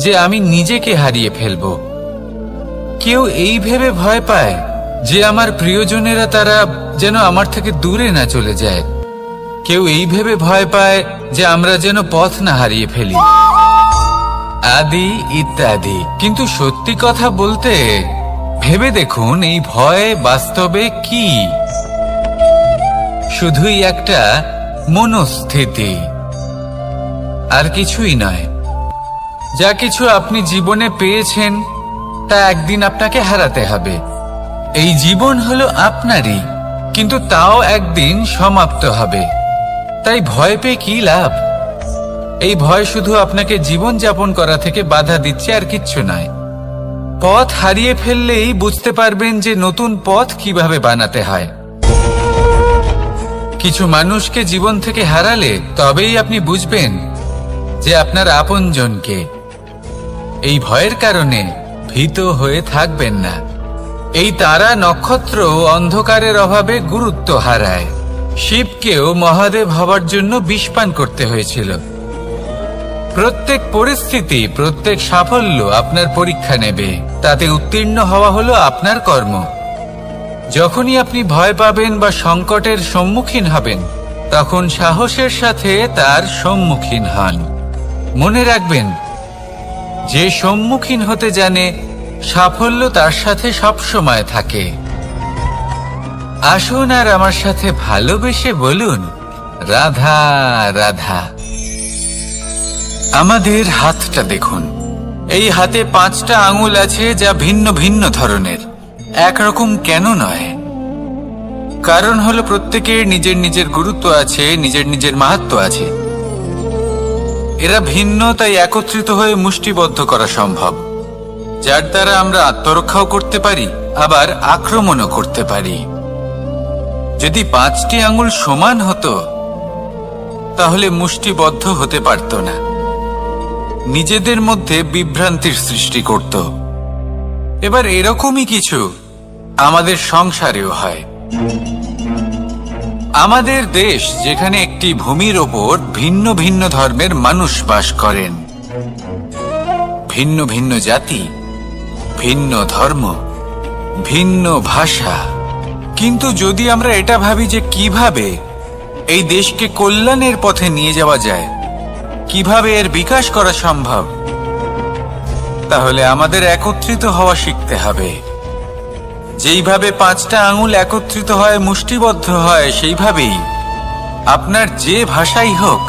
যে আমি নিজেকে হারিয়ে ফেলব। কেউ এই ভেবে ভয় পায় যে আমার প্রিয়জনেরা তারা যেন আমার থেকে দূরে না চলে যায়। কেউ এই ভেবে ভয় পায় যে আমরা যেন পথ না হারিয়ে ফেলি, আদি ইত্যাদি। কিন্তু সত্যি কথা বলতে, ভেবে দেখুন এই ভয় বাস্তবে কি? শুধুই একটা মনস্থিতি, আর কিছুই নয়। যা কিছু আপনি জীবনে পেয়েছেন তা একদিন আপনাকে হারাতে হবে। এই জীবন হলো আপনারই, কিন্তু তাও একদিন সমাপ্ত হবে। তাই ভয় পেয়ে কি লাভ? এই ভয় শুধু আপনাকে জীবন যাপন করা থেকে বাধা দিচ্ছে, আর কিচ্ছু নয়। পথ হারিয়ে ফেললেই বুঝতে পারবেন যে নতুন পথ কিভাবে বানাতে হয়। কিছু মানুষকে জীবন থেকে হারালে তবেই আপনি বুঝবেন যে আপনার আপনজনকে। এই ভয়ের কারণে ভীত হয়ে থাকবেন না। এই তারা নক্ষত্র অন্ধকারের অভাবে গুরুত্ব হারায়। শিবকেও মহাদেব হবার জন্য বিষপান করতে হয়েছিল। প্রত্যেক পরিস্থিতি, প্রত্যেক সাফল্য আপনার পরীক্ষা নেবে। তাতে উত্তীর্ণ হওয়া হলো আপনার কর্ম। যখনই আপনি ভয় পাবেন বা সংকটের সম্মুখীন হবেন, তখন সাহসের সাথে তার সম্মুখীন হন। মনে রাখবেন, যে সম্মুখীন হতে জানে, সাফল্য তার সাথে সবসময় থাকে। আসুন আর আমার সাথে ভালোবেসে বলুন, রাধা রাধা। আমাদের হাতটা দেখুন। এই হাতে 5টা আঙুল আছে, যা ভিন্ন ভিন্ন ধরনের। একরকম কেন নয়? কারণ হলো প্রত্যেকের নিজের নিজের গুরুত্ব আছে, নিজের নিজের মাহাত্ম্য আছে। এরা ভিন্ন, তাই একত্রিত হয়ে মুষ্টিবদ্ধ করা সম্ভব, যার দ্বারা আমরা আত্মরক্ষাও করতে পারি, আবার আক্রমণও করতে পারি। যদি 5টি আঙুল সমান হতো, তাহলে মুষ্টিবদ্ধ হতে পারত না, নিজেদের মধ্যে বিভ্রান্তির সৃষ্টি করত। এবার এরকমই কিছু আমাদের সংসারেও হয়। আমাদের দেশ, যেখানে একটি ভূমির ওপর ভিন্ন ভিন্ন ধর্মের মানুষ বাস করেন, ভিন্ন ভিন্ন জাতি, ভিন্ন ধর্ম, ভিন্ন ভাষা। কিন্তু যদি আমরা এটা ভাবি যে কিভাবে এই দেশকে কল্যাণের পথে নিয়ে যাওয়া যায়, কিভাবে এর বিকাশ করা সম্ভব, তাহলে আমাদের একত্রিত হওয়া শিখতে হবে। যেইভাবে 5টা আঙুল একত্রিত হয়, মুষ্টিবদ্ধ হয়, সেইভাবেই আপনার যে ভাষাই হোক,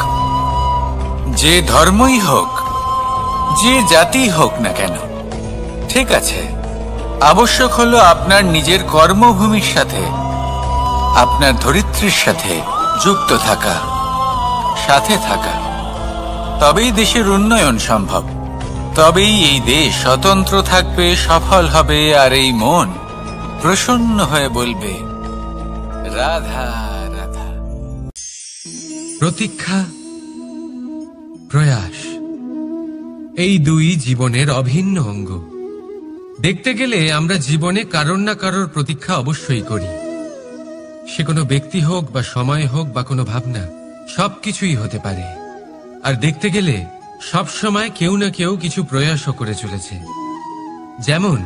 যে ধর্মই হোক, যে জাতি হোক না কেন, ঠিক আছে, আবশ্যক হলো আপনার নিজের কর্মভূমির সাথে, আপনার ধরিত্রীর সাথে যুক্ত থাকা, সাথে থাকা। তবেই দেশের উন্নয়ন সম্ভব, তবেই এই দেশ স্বতন্ত্র থাকবে, সফল হবে, আর এই মন প্রসন্ন হয়ে বলবে রাধা রাধা। প্রতীক্ষা, প্রয়াস, এই দুই জীবনের অভিন্ন অঙ্গ। দেখতে গেলে আমরা জীবনে কারোর না কারোর প্রতীক্ষা অবশ্যই করি। সে কোনো ব্যক্তি হোক বা সময় হোক বা কোনো ভাবনা, সবকিছুই হতে পারে। আর দেখতে গেলে সব সময় কেউ না কেউ কিছু প্রয়াসও করে চলেছে। যেমন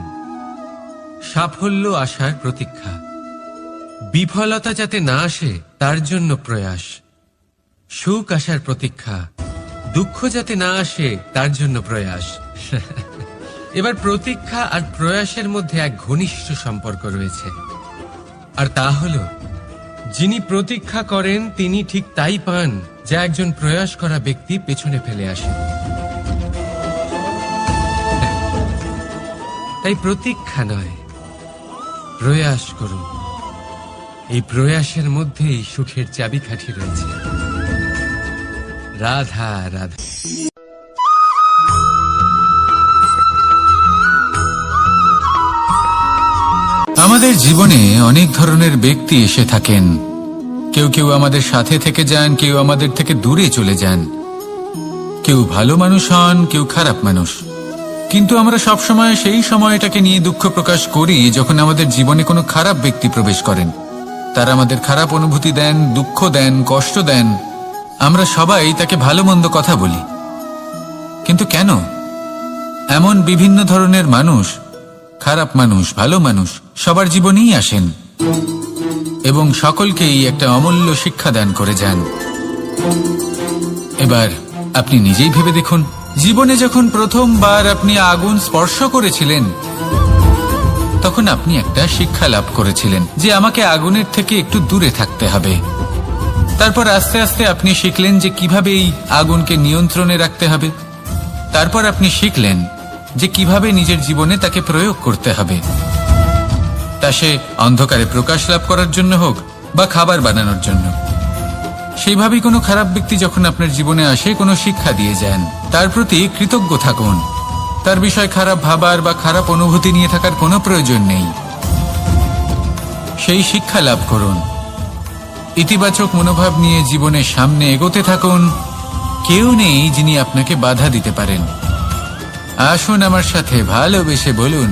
সাফল্য আসার প্রতীক্ষা, বিফলতা যাতে না আসে তার জন্য প্রয়াস, সুখ আসার প্রতীক্ষা, দুঃখ যাতে না আসে তার জন্য প্রয়াস। এবার প্রতীক্ষা আর প্রয়াসের মধ্যে এক ঘনিষ্ঠ সম্পর্ক রয়েছে, আর তা হলো যিনি প্রতীক্ষা করেন তিনি ঠিক তাই পান যা একজন প্রয়াস করা ব্যক্তি পেছনে ফেলে আসে। তাই প্রতীক্ষা নয়, প্রয়াস করুন। এই প্রয়াসের মধ্যেই সুখের চাবিকাঠি রয়েছে। রাধা রাধা। আমাদের জীবনে অনেক ধরনের ব্যক্তি এসে থাকেন। কেউ কেউ আমাদের সাথে থেকে যান, কেউ আমাদের থেকে দূরে চলে যান। কেউ ভালো মানুষ হন, কেউ খারাপ মানুষ। কিন্তু আমরা সবসময় সেই সময়টাকে নিয়ে দুঃখ প্রকাশ করি যখন আমাদের জীবনে কোনো খারাপ ব্যক্তি প্রবেশ করেন। তারা আমাদের খারাপ অনুভূতি দেন, দুঃখ দেন, কষ্ট দেন। আমরা সবাই তাকে ভালো মন্দ কথা বলি। কিন্তু কেন? এমন বিভিন্ন ধরনের মানুষ, খারাপ মানুষ, ভালো মানুষ সবার জীবনেই আসেন এবং সকলকেই একটা অমূল্য শিক্ষা দান করে যান। এবার আপনি নিজেই ভেবে দেখুন, জীবনে যখন প্রথমবার আপনি আগুন স্পর্শ করেছিলেন তখন আপনি একটা শিক্ষা লাভ করেছিলেন যে আমাকে আগুনের থেকে একটু দূরে থাকতে হবে। তারপর আস্তে আস্তে আপনি শিখলেন যে কিভাবে এই আগুনকে নিয়ন্ত্রণে রাখতে হবে। তারপর আপনি শিখলেন যে কিভাবে নিজের জীবনে তাকে প্রয়োগ করতে হবে, তা সে অন্ধকারে প্রকাশ লাভ করার জন্য হোক বা খাবার বানানোর জন্য। সেইভাবেই কোনো খারাপ ব্যক্তি যখন আপনার জীবনে আসে কোনো শিক্ষা দিয়ে যান, তার প্রতি কৃতজ্ঞ থাকুন। তার বিষয় খারাপ ভাবার বা খারাপ অনুভূতি নিয়ে থাকার কোনো প্রয়োজন নেই। সেই শিক্ষা লাভ করুন, ইতিবাচক মনোভাব নিয়ে জীবনের সামনে এগোতে থাকুন। কেউ নেই যিনি আপনাকে বাধা দিতে পারেন। আসুন আমার সাথে ভালোবেসে বলুন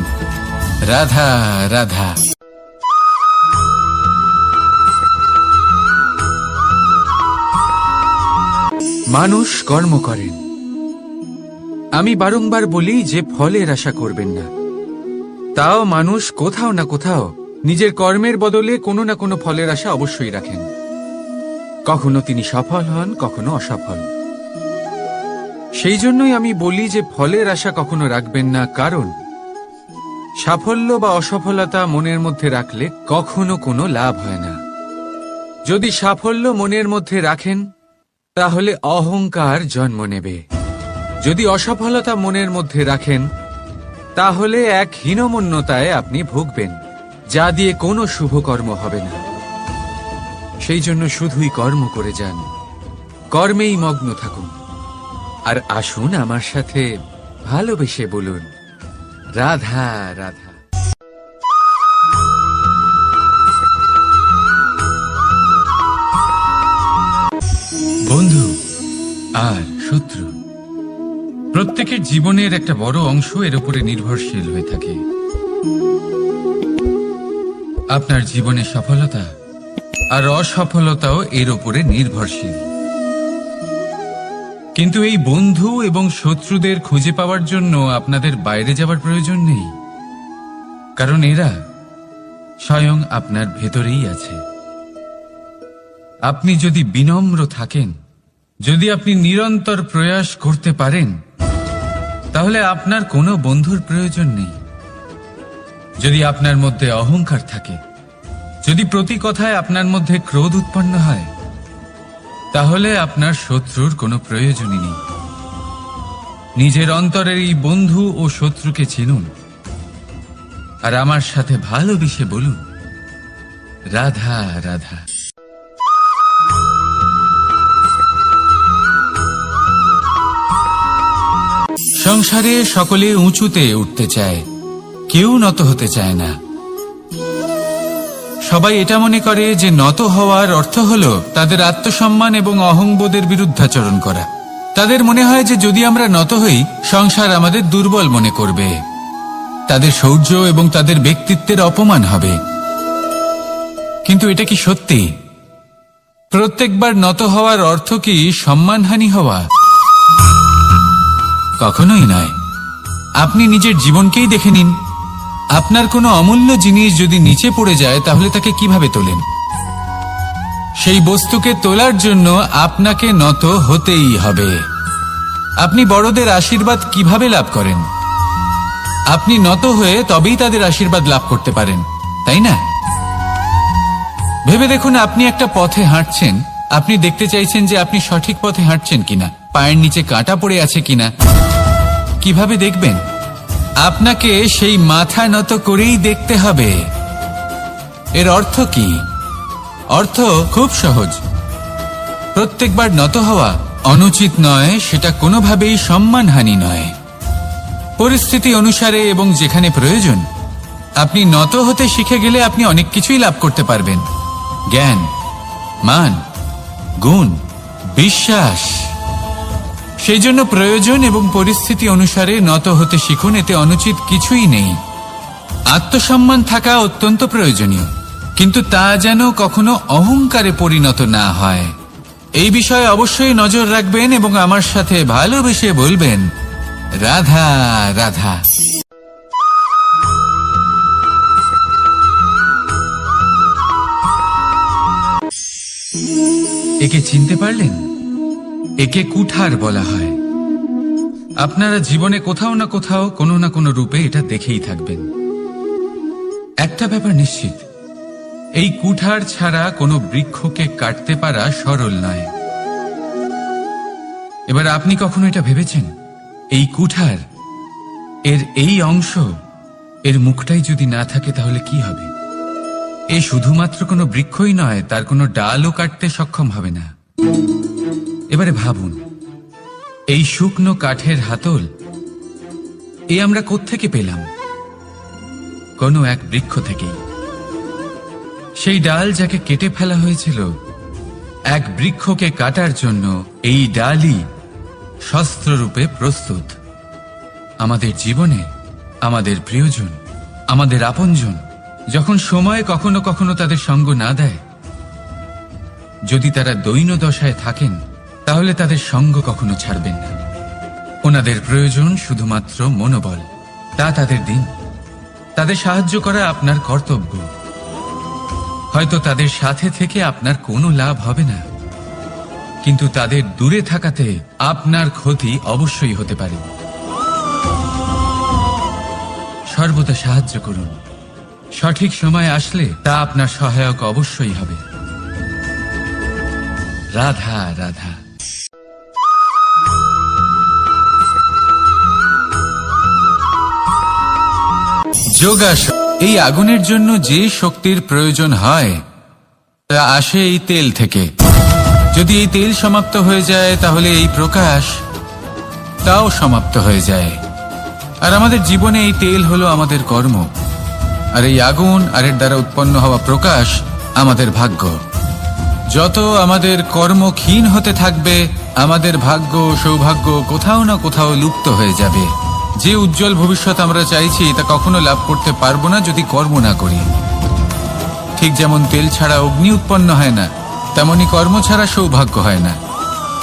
রাধা রাধা। মানুষ কর্ম করেন। আমি বারংবার বলি যে ফলের আশা করবেন না। তাও মানুষ কোথাও না কোথাও নিজের কর্মের বদলে কোনো না কোনো ফলের আশা অবশ্যই রাখেন। কখনো তিনি সফল হন, কখনো অসফল। সেই জন্যই আমি বলি যে ফলের আশা কখনো রাখবেন না, কারণ সাফল্য বা অসফলতা মনের মধ্যে রাখলে কখনো কোনো লাভ হয় না। যদি সাফল্য মনের মধ্যে রাখেন তাহলে অহংকার জন্ম নেবে। যদি অসফলতা মনের মধ্যে রাখেন তাহলে এক হীনমন্যতায় আপনি ভুগবেন, যা দিয়ে কোনো শুভকর্ম হবে না। সেই জন্য শুধুই কর্ম করে যান, কর্মেই মগ্ন থাকুন। আর আসুন আমার সাথে ভালোবেসে বলুন রাধা রাধা। বন্ধু আর শত্রু, প্রত্যেকের জীবনের একটা বড় অংশ এর উপরে নির্ভরশীল হয়ে থাকে। আপনার জীবনে সফলতা আর অসফলতাও এর উপরে নির্ভরশীল। কিন্তু এই বন্ধু এবং শত্রুদের খুঁজে পাওয়ার জন্য আপনাদের বাইরে যাওয়ার প্রয়োজন নেই, কারণ এরা স্বয়ং আপনার ভেতরেই আছে। আপনি যদি বিনম্র থাকেন, যদি আপনি নিরন্তর প্রয়াস করতে পারেন, তাহলে আপনার কোনো বন্ধুর প্রয়োজন নেই। যদি আপনার মধ্যে অহংকার থাকে, যদি প্রতি কথায় আপনার মধ্যে ক্রোধ উৎপন্ন হয়, তাহলে আপনার শত্রুর কোনো প্রয়োজনই নেই। নিজের অন্তরের এই বন্ধু ও শত্রুকে চিনুন। আর আমার সাথে ভালোবেসে বলুন, রাধা রাধা। সংসারে সকলে উঁচুতে উঠতে চায়, কেউ নত হতে চায় না। সবাই এটা মনে করে যে নত হওয়ার অর্থ হলো তাদের আত্মসম্মান এবং অহংবোধের বিরুদ্ধাচরণ করা। তাদের মনে হয় যে যদি আমরা নত হই, সংসার আমাদের দুর্বল মনে করবে, তাদের শৌর্য এবং তাদের ব্যক্তিত্বের অপমান হবে। কিন্তু এটা কি সত্যি? প্রত্যেকবার নত হওয়ার অর্থ কি সম্মানহানি হওয়া? কখনোই নয়। আপনি নিজের জীবনকেই দেখে নিন। আপনার কোনো অমূল্য জিনিস যদি নিচে পড়ে যায়, তাহলে তাকে কিভাবে তোলেন? সেই বস্তুকে তোলার জন্য আপনাকে নত হতেই হবে। আপনি বড়দের আশীর্বাদ কিভাবে লাভ করেন? আপনি নত হয়ে তবেই তাদের আশীর্বাদ লাভ করতে পারেন, তাই না? ভেবে দেখুন, আপনি একটা পথে হাঁটছেন, আপনি দেখতে চাইছেন যে আপনি সঠিক পথে হাঁটছেন কিনা, পায়ের নিচে কাঁটা পড়ে আছে কিনা। কিভাবে দেখবেন? আপনাকে সেই মাথা নত করেই দেখতে হবে। এর অর্থ কি? অর্থ খুব সহজ। প্রত্যেকবার নত হওয়া অনুচিত নয়, সেটা কোনোভাবেই সম্মানহানি নয়। পরিস্থিতি অনুসারে এবং যেখানে প্রয়োজন, আপনি নত হতে শিখে গেলে আপনি অনেক কিছুই লাভ করতে পারবেন। জ্ঞান, মান, গুণ, বিশ্বাস। সেই জন্য প্রয়োজন এবং পরিস্থিতি অনুসারে নত হতে শিখুন, এতে অনুচিত কিছুই নেই। আত্মসম্মান থাকা অত্যন্ত প্রয়োজনীয়, কিন্তু তা যেন কখনো অহংকারে পরিণত না হয়। এই বিষয়ে অবশ্যই নজর রাখবেন এবং আমার সাথে ভালোবেসে বলবেন, রাধা রাধা। একে চিনতে পারলেন? একে কুঠার বলা হয়। আপনারা জীবনে কোথাও না কোথাও কোনো না কোনো রূপে এটা দেখেই থাকবেন। একটা ব্যাপার নিশ্চিত, এই কুঠার ছাড়া কোনো বৃক্ষকে কাটতে পারা সরল নয়। এবার আপনি কখনো এটা ভেবেছেন, এই কুঠার, এর এই অংশ, এর মুখটাই যদি না থাকে তাহলে কি হবে? এ শুধুমাত্র কোনো বৃক্ষই নয়, তার কোনো ডালও কাটতে সক্ষম হবে না। এবারে ভাবুন, এই শুকনো কাঠের হাতল এ আমরা কোত্থেকে পেলাম? কোনো এক বৃক্ষ থেকেই। সেই ডাল যাকে কেটে ফেলা হয়েছিল এক বৃক্ষকে কাটার জন্য, এই ডালই শস্ত্ররূপে প্রস্তুত। আমাদের জীবনে আমাদের প্রিয়জন, আমাদের আপনজন যখন সময় কখনো কখনো তাদের সঙ্গ না দেয়, যদি তারা দৈন্য দশায় থাকেন, তাহলে তাদের সঙ্গ কখনো ছাড়বেন না। ওনাদের প্রয়োজন শুধুমাত্র মনোবল। তা তাদের দিন। তাদের সাহায্য করা আপনার কর্তব্য। হয়তো তাদের সাথে থেকে আপনার কোনো লাভ হবে না, কিন্তু তাদের দূরে থাকাতে আপনার ক্ষতি অবশ্যই হতে পারে। সর্বদা সাহায্য করুন। সঠিক সময় আসলে তা আপনার সহায়ক অবশ্যই হবে। রাধা রাধা। যোগাসন। এই আগুনের জন্য যে শক্তির প্রয়োজন হয় তা আসে এই তেল থেকে। যদি এই তেল সমাপ্ত হয়ে যায়, তাহলে এই প্রকাশ তাও সমাপ্ত হয়ে যায়। আর আমাদের জীবনে এই তেল হলো আমাদের কর্ম, আর এই আগুন আর এর দ্বারা উৎপন্ন হওয়া প্রকাশ আমাদের ভাগ্য। যত আমাদের কর্ম ক্ষীণ হতে থাকবে, আমাদের ভাগ্য সৌভাগ্য কোথাও না কোথাও লুপ্ত হয়ে যাবে। যে উজ্জ্বল ভবিষ্যৎ আমরা চাইছি তা কখনো লাভ করতে পারবো না যদি কর্ম না করি। ঠিক যেমন তেল ছাড়া অগ্নি উৎপন্ন হয় না, তেমনি কর্ম ছাড়া সৌভাগ্য হয় না।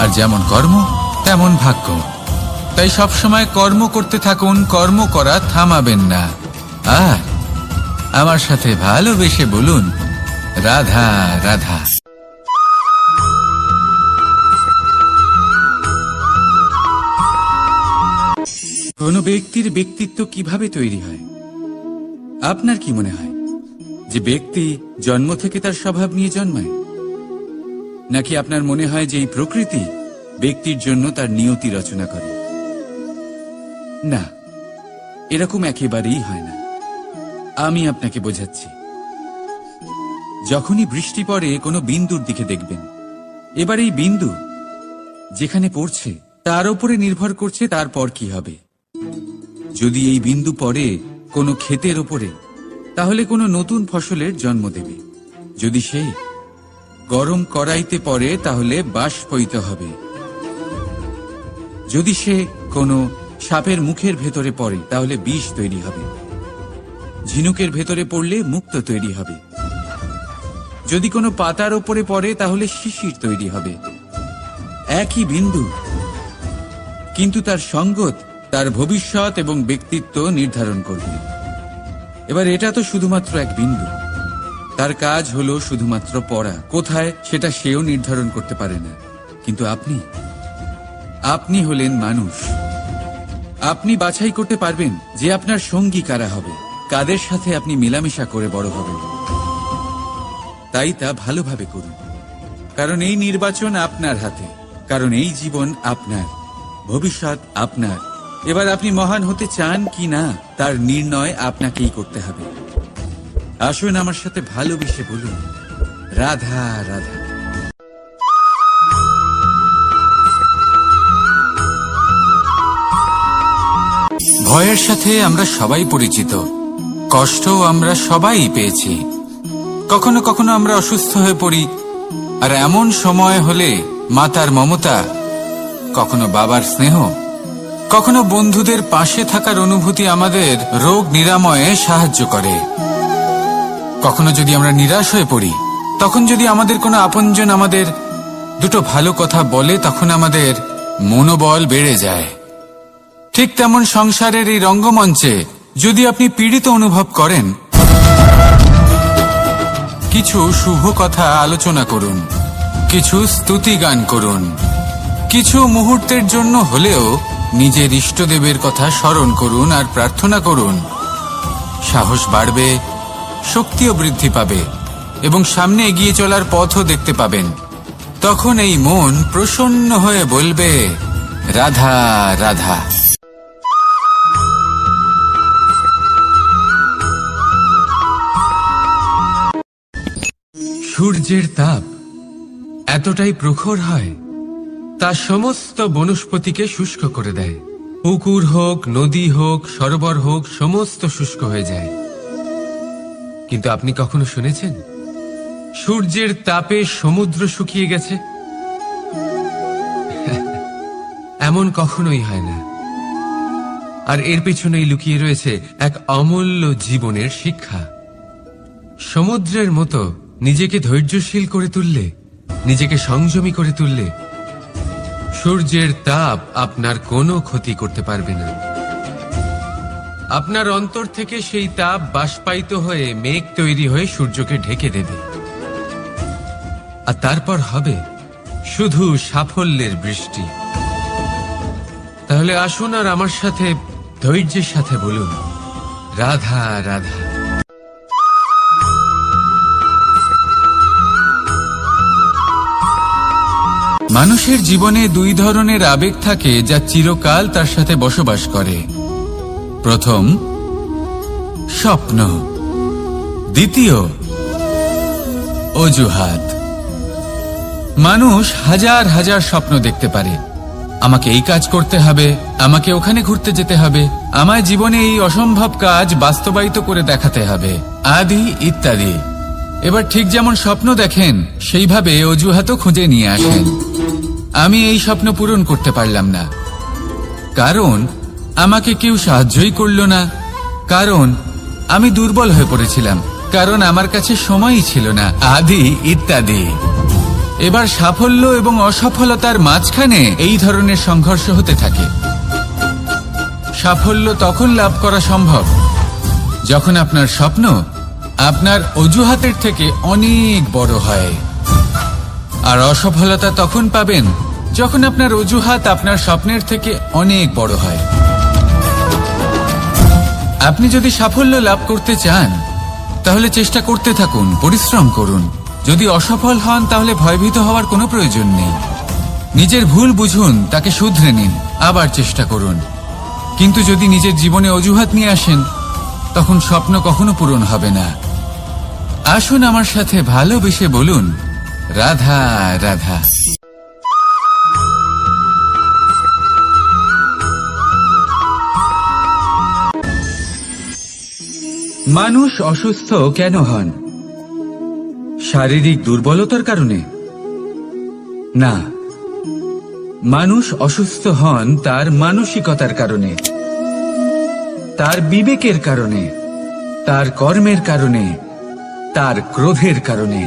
আর যেমন কর্ম তেমন ভাগ্য। তাই সবসময় কর্ম করতে থাকুন, কর্ম করা থামাবেন না। আর আমার সাথে ভালোবেসে বলুন, রাধা রাধা। কোনো ব্যক্তির ব্যক্তিত্ব কিভাবে তৈরি হয়? আপনার কি মনে হয় যে ব্যক্তি জন্ম থেকে তার স্বভাব নিয়ে জন্মায়? নাকি আপনার মনে হয় যে এই প্রকৃতি ব্যক্তির জন্য তার নিয়তি রচনা করে? না, এরকম একেবারেই হয় না। আমি আপনাকে বোঝাচ্ছি। যখনই বৃষ্টি পড়ে কোনো বিন্দুর দিকে দেখবেন। এবার এই বিন্দু যেখানে পড়ছে তার উপরে নির্ভর করছে তারপর কি হবে। যদি এই বিন্দু পড়ে কোনো ক্ষেতের ওপরে, তাহলে কোনো নতুন ফসলের জন্ম দেবে। যদি সে গরম কড়াইতে পড়ে তাহলে বাষ্পীত হবে। যদি সে কোনো সাপের মুখের ভেতরে পড়ে তাহলে বিষ তৈরি হবে। ঝিনুকের ভেতরে পড়লে মুক্তো তৈরি হবে। যদি কোনো পাতার ওপরে পড়ে তাহলে শিশির তৈরি হবে। একই বিন্দু, কিন্তু তার সঙ্গত তার ভবিষ্যৎ এবং ব্যক্তিত্ব নির্ধারণ করবে। এবার এটা তো শুধুমাত্র এক বিন্দু, তার কাজ হলো শুধুমাত্র পড়া। কোথায় সেটা সেও নির্ধারণ করতে পারে না। কিন্তু আপনি হলেন মানুষ। আপনি বাছাই করতে পারবেন যে আপনার সঙ্গী কারা হবে, কাদের সাথে আপনি মেলামেশা করে বড় হবেন। তাই তা ভালোভাবে করুন, কারণ এই নির্বাচন আপনার হাতে, কারণ এই জীবন আপনার, ভবিষ্যৎ আপনার। এবার আপনি মহান হতে চান কি না তার নির্ণয় আপনাকেই করতে হবে। আসুন আমার সাথে ভালোবেসে বলুন, রাধা রাধা। ভয়ের সাথে আমরা সবাই পরিচিত, কষ্টও আমরা সবাই পেয়েছি। কখনো কখনো আমরা অসুস্থ হয়ে পড়ি, আর এমন সময় হলে মাতার মমতা, কখনো বাবার স্নেহ, কখনো বন্ধুদের পাশে থাকার অনুভূতি আমাদের রোগ নিরাময়ে সাহায্য করে। কখনো যদি আমরা নিরাশ হয়ে পড়ি, তখন যদি আমাদের কোনো আপনজন আমাদের দুটো ভালো কথা বলে, তখন আমাদের মনোবল বেড়ে যায়। ঠিক তেমন সংসারের এই রঙ্গমঞ্চে যদি আপনি পীড়িত অনুভব করেন, কিছু শুভ কথা আলোচনা করুন, কিছু স্তুতি গান করুন, কিছু মুহূর্তের জন্য হলেও নিজের ইষ্টদেবের কথা স্মরণ করুন আর প্রার্থনা করুন। সাহস বাড়বে, শক্তিও বৃদ্ধি পাবে এবং সামনে এগিয়ে চলার পথও দেখতে পাবেন। তখন এই মন প্রসন্ন হয়ে বলবে, রাধা রাধা। সূর্যের তাপ এতটাই প্রখর হয়, তা সমস্ত বনস্পতিকে শুষ্ক করে দেয়। পুকুর হোক, নদী হোক, সরোবর হোক, সমস্ত শুষ্ক হয়ে যায়। কিন্তু আপনি কখনো শুনেছেন সূর্যের তাপে সমুদ্র শুকিয়ে গেছে? এমন কখনোই হয় না। আর এর পেছনেই লুকিয়ে রয়েছে এক অমূল্য জীবনের শিক্ষা। সমুদ্রের মতো নিজেকে ধৈর্যশীল করে তুললে, নিজেকে সংযমী করে তুললে, সূর্যের তাপ আপনার কোনো ক্ষতি করতে পারবে না। আপনার অন্তর থেকে সেই তাপ বাষ্পায়িত হয়ে মেঘ তৈরি হয়ে সূর্যকে ঢেকে দেবে, আর তারপর হবে শুধু সাফল্যের বৃষ্টি। তাহলে আসুন আর আমার সাথে ধৈর্যের সাথে বলুন, রাধা রাধা। মানুষের জীবনে দুই ধরনের আবেগ থাকে যা চিরকাল তার সাথে বসবাস করে। প্রথম, স্বপ্ন। দ্বিতীয়, অজুহাত। মানুষ হাজার হাজার স্বপ্ন দেখতে পারে। আমাকে এই কাজ করতে হবে, আমাকে ওখানে ঘুরতে যেতে হবে, আমায় জীবনে এই অসম্ভব কাজ বাস্তবায়িত করে দেখাতে হবে, আদি ইত্যাদি। এবার ঠিক যেমন স্বপ্ন দেখেন, সেইভাবে অজুহাতও খুঁজে নিয়ে আসেন। আমি এই স্বপ্ন পূরণ করতে পারলাম না, কারণ আমাকে কেউ সাহায্যই করল না, কারণ আমি দুর্বল হয়ে পড়েছিলাম, কারণ আমার কাছে সময়ই ছিল না, আদি ইত্যাদি। এবার সাফল্য এবং অসফলতার মাঝখানে এই ধরনের সংঘর্ষ হতে থাকে। সাফল্য তখন লাভ করা সম্ভব যখন আপনার স্বপ্ন আপনার অজুহাতের থেকে অনেক বড় হয়, আর অসফলতা তখন পাবেন যখন আপনার অজুহাত আপনার স্বপ্নের থেকে অনেক বড় হয়। আপনি যদি সাফল্য লাভ করতে চান, তাহলে চেষ্টা করতে থাকুন, পরিশ্রম করুন। যদি অসফল হন, তাহলে ভয়ভীত হওয়ার কোনো প্রয়োজন নেই। নিজের ভুল বুঝুন, তাকে শুধরে নিন, আবার চেষ্টা করুন। কিন্তু যদি নিজের জীবনে অজুহাত নিয়ে আসেন, তখন স্বপ্ন কখনো পূরণ হবে না। আসুন আমার সাথে ভালোবেসে বলুন, রাধা রাধা। মানুষ অসুস্থ কেন হন? শারীরিক দুর্বলতার কারণে? না, মানুষ অসুস্থ হন তার মানসিকতার কারণে, তার বিবেকের কারণে, তার কর্মের কারণে, তার ক্রোধের কারণে।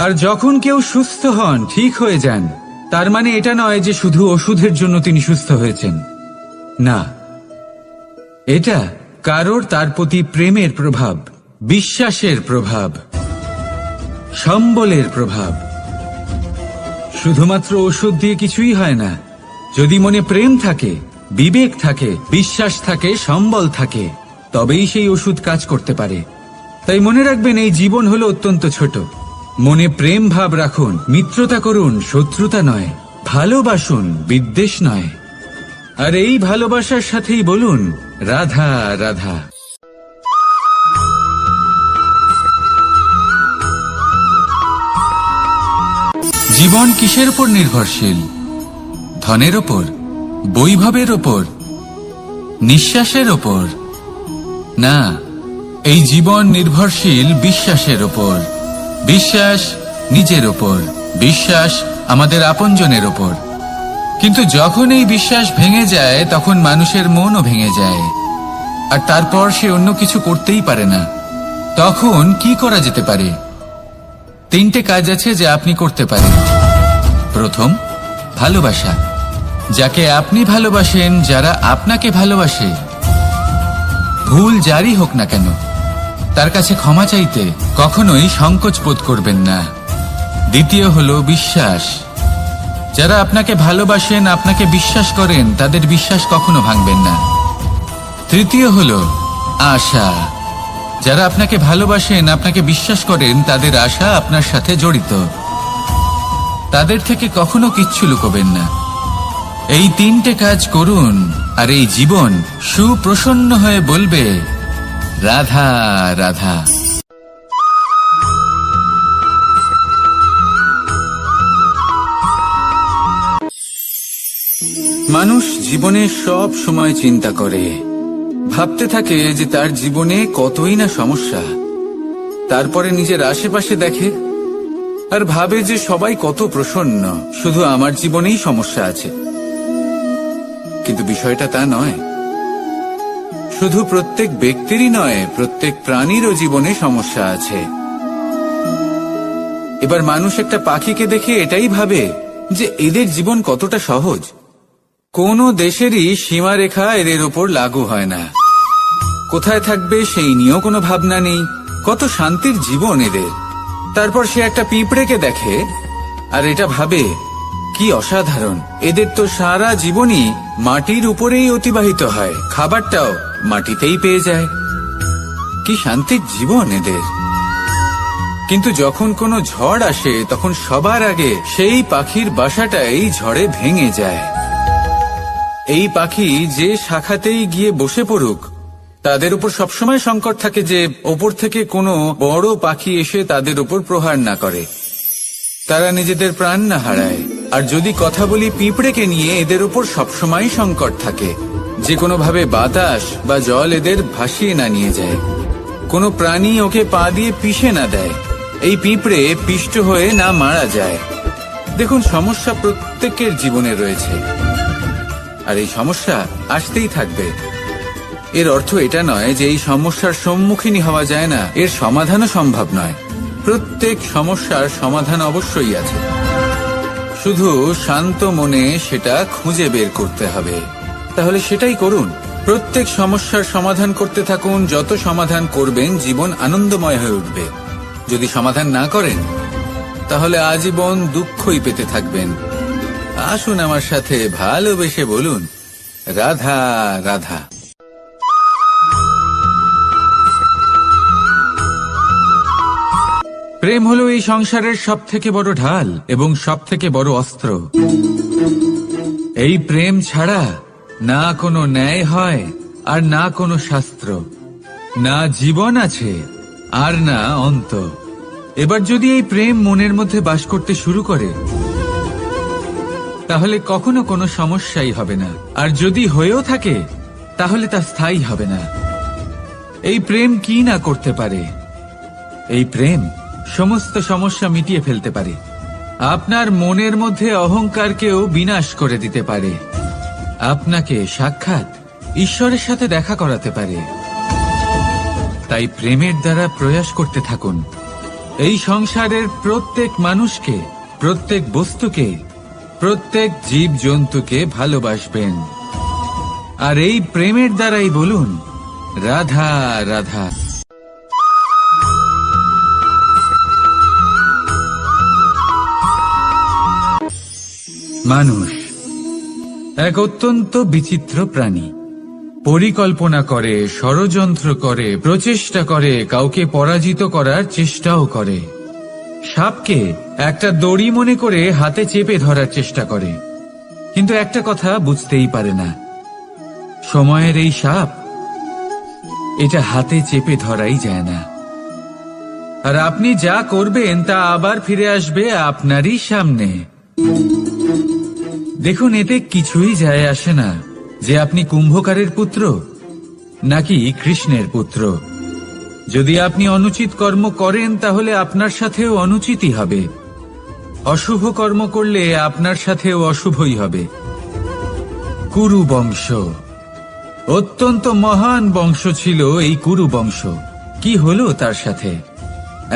আর যখন কেউ সুস্থ হন, ঠিক হয়ে যান, তার মানে এটা নয় যে শুধু ওষুধের জন্য তিনি সুস্থ হয়েছেন। না, এটা কারোর তার প্রতি প্রেমের প্রভাব, বিশ্বাসের প্রভাব, সম্বলের প্রভাব। শুধুমাত্র ওষুধ দিয়ে কিছুই হয় না। যদি মনে প্রেম থাকে, বিবেক থাকে, বিশ্বাস থাকে, সম্বল থাকে, তবেই সেই ওষুধ কাজ করতে পারে। তাই মনে রাখবেন, এই জীবন হলো অত্যন্ত ছোট। মনে প্রেম ভাব রাখুন, মিত্রতা করুন, শত্রুতা নয়। ভালোবাসুন, বিদ্বেষ নয়। আর এই ভালোবাসার সাথেই বলুন, রাধা রাধা। জীবন কিসের উপর নির্ভরশীল? ধনের ওপর, বৈভবের ওপর, নিঃশ্বাসের ওপর? না, এই জীবন নির্ভরশীল বিশ্বাসের ওপর। বিশ্বাস নিজের ওপর, বিশ্বাস আমাদের আপনজনের ওপর। কিন্তু যখন এই বিশ্বাস ভেঙে যায়, তখন মানুষের মনও ভেঙে যায়, আর তারপর সে অন্য কিছু করতেই পারে না। তখন কি করা যেতে পারে? 3টে কাজ আছে যা আপনি করতে পারেন। প্রথম, ভালোবাসা। যাকে আপনি ভালোবাসেন, যারা আপনাকে ভালোবাসে, ভুল যারই হোক না কেন, তার কাছে ক্ষমা চাইতে কখনোই সংকোচ বোধ করবেন না। দ্বিতীয় হলো বিশ্বাস। যারা আপনাকে ভালোবাসেন, আপনাকে বিশ্বাস করেন, তাদের বিশ্বাস কখনো ভাঙবেন না। তৃতীয় হলো আশা। যারা আপনাকে ভালোবাসেন, আপনাকে বিশ্বাস করেন, তাদের আশা আপনার সাথে জড়িত। তাদের থেকে কখনো কিচ্ছু লুকোবেন না। এই 3টে কাজ করুন, আর এই জীবন সুপ্রসন্ন হয়ে বলবে, রাধা রাধা। মানুষ জীবনে সব সময় চিন্তা করে, ভাবতে থাকে যে তার জীবনে কতই না সমস্যা। তারপরে নিজের আশেপাশে দেখে আর ভাবে যে সবাই কত প্রসন্ন, শুধু আমার জীবনেই সমস্যা আছে। কিন্তু বিষয়টা তা নয়। শুধু প্রত্যেক ব্যক্তিরই নয়, প্রত্যেক প্রাণীরও জীবনে সমস্যা আছে। এবার মানুষ একটা পাখিকে দেখে এটাই ভাবে যে এদের জীবন কতটা সহজ। কোনো দেশেরই সীমারেখা এদের ওপর লাগু হয় না। কোথায় থাকবে সেই নিয়েও কোনো ভাবনা নেই। কত শান্তির জীবন এদের। তারপর সে একটা পিঁপড়েকে দেখে আর এটা ভাবে, কি অসাধারণ, এদের তো সারা জীবনই মাটির উপরেই অতিবাহিত হয়, খাবারটাও মাটিতেই পেয়ে যায়। কি শান্তির জীবন এদের। কিন্তু যখন কোনো ঝড় আসে, তখন সবার আগে সেই পাখির বাসাটাই ঝড়ে ভেঙে যায়। এই পাখি যে শাখাতেই গিয়ে বসে পড়ুক, তাদের উপর সবসময় সংকট থাকে যে ওপর থেকে কোনো বড় পাখি এসে তাদের উপর প্রহার না করে, তারা নিজেদের প্রাণ না হারায়। আর যদি কথা বলি পিঁপড়েকে নিয়ে, এদের উপর সবসময় সংকট থাকে যে কোনোভাবে বাতাস বা জল এদের ভাসিয়ে না নিয়ে যায়, কোনো প্রাণী ওকে পা দিয়ে পিষে না দেয়, এই পিঁপড়ে পিষ্ট হয়ে না মারা যায়। দেখুন, সমস্যা প্রত্যেকের জীবনে রয়েছে, আর এই সমস্যা আসতেই থাকবে। এর অর্থ এটা নয় যে এই সমস্যার সম্মুখীনই হওয়া যায় না, এর সমাধানও সম্ভব নয়। প্রত্যেক সমস্যার সমাধান অবশ্যই আছে, শুধু শান্ত মনে সেটা খুঁজে বের করতে হবে। তাহলে সেটাই করুন। প্রত্যেক সমস্যার সমাধান করতে থাকুন। যত সমাধান করবেন, জীবন আনন্দময় হয়ে উঠবে। যদি সমাধান না করেন, তাহলে আজীবন দুঃখই পেতে থাকবেন। আসুন আমার সাথে ভালোবেসে বলুন, রাধা রাধা। প্রেম হলো এই সংসারের সবথেকে বড় ঢাল এবং সবথেকে বড় অস্ত্র। এই প্রেম ছাড়া না কোনো ন্যায় হয় আর না কোনো শাস্ত্র। না জীবন আছে আর না অন্ত। এবার যদি এই প্রেম মনের মধ্যে বাস করতে শুরু করে, তাহলে কখনো কোনো সমস্যাই হবে না। আর যদি হয়েও থাকে, তাহলে তা স্থায়ী হবে না। এই প্রেম কি না করতে পারে? এই প্রেম সমস্ত সমস্যা মিটিয়ে ফেলতে পারে। আপনার মনের মধ্যে অহংকারকেও বিনাশ করে দিতে পারে। আপনাকে সাক্ষাৎ ঈশ্বরের সাথে দেখা করাতে পারে। তাই প্রেমের দ্বারা প্রয়াস করতে থাকুন। এই সংসারের প্রত্যেক মানুষকে, প্রত্যেক বস্তুকে, প্রত্যেক জীব জন্তুকে ভালোবাসবেন। আর এই প্রেমের দ্বারাই বলুন, রাধা রাধা। মানুষ এক অত্যন্ত বিচিত্র প্রাণী। পরিকল্পনা করে, ষড়যন্ত্র করে, প্রচেষ্টা করে, কাউকে পরাজিত করার চেষ্টাও করে। সাপকে একটা দড়ি মনে করে হাতে চেপে ধরার চেষ্টা করে, কিন্তু একটা কথা বুঝতেই পারে না, সময়ের এই সাপ, এটা হাতে চেপে ধরাই যায় না। আর আপনি যা করবেন তা আবার ফিরে আসবে আপনারই সামনে। দেখুন, এতে কিছুই যায় আসে না যে আপনি কুম্ভকারের পুত্র নাকি কৃষ্ণের পুত্র। যদি আপনি অনুচিত কর্ম করেন, তাহলে আপনার সাথেও অনুচিতই হবে। অশুভ কর্ম করলে আপনার সাথেও অশুভই হবে। কুরু বংশ অত্যন্ত মহান বংশ ছিল। এই কুরু বংশ কি হলো তার সাথে?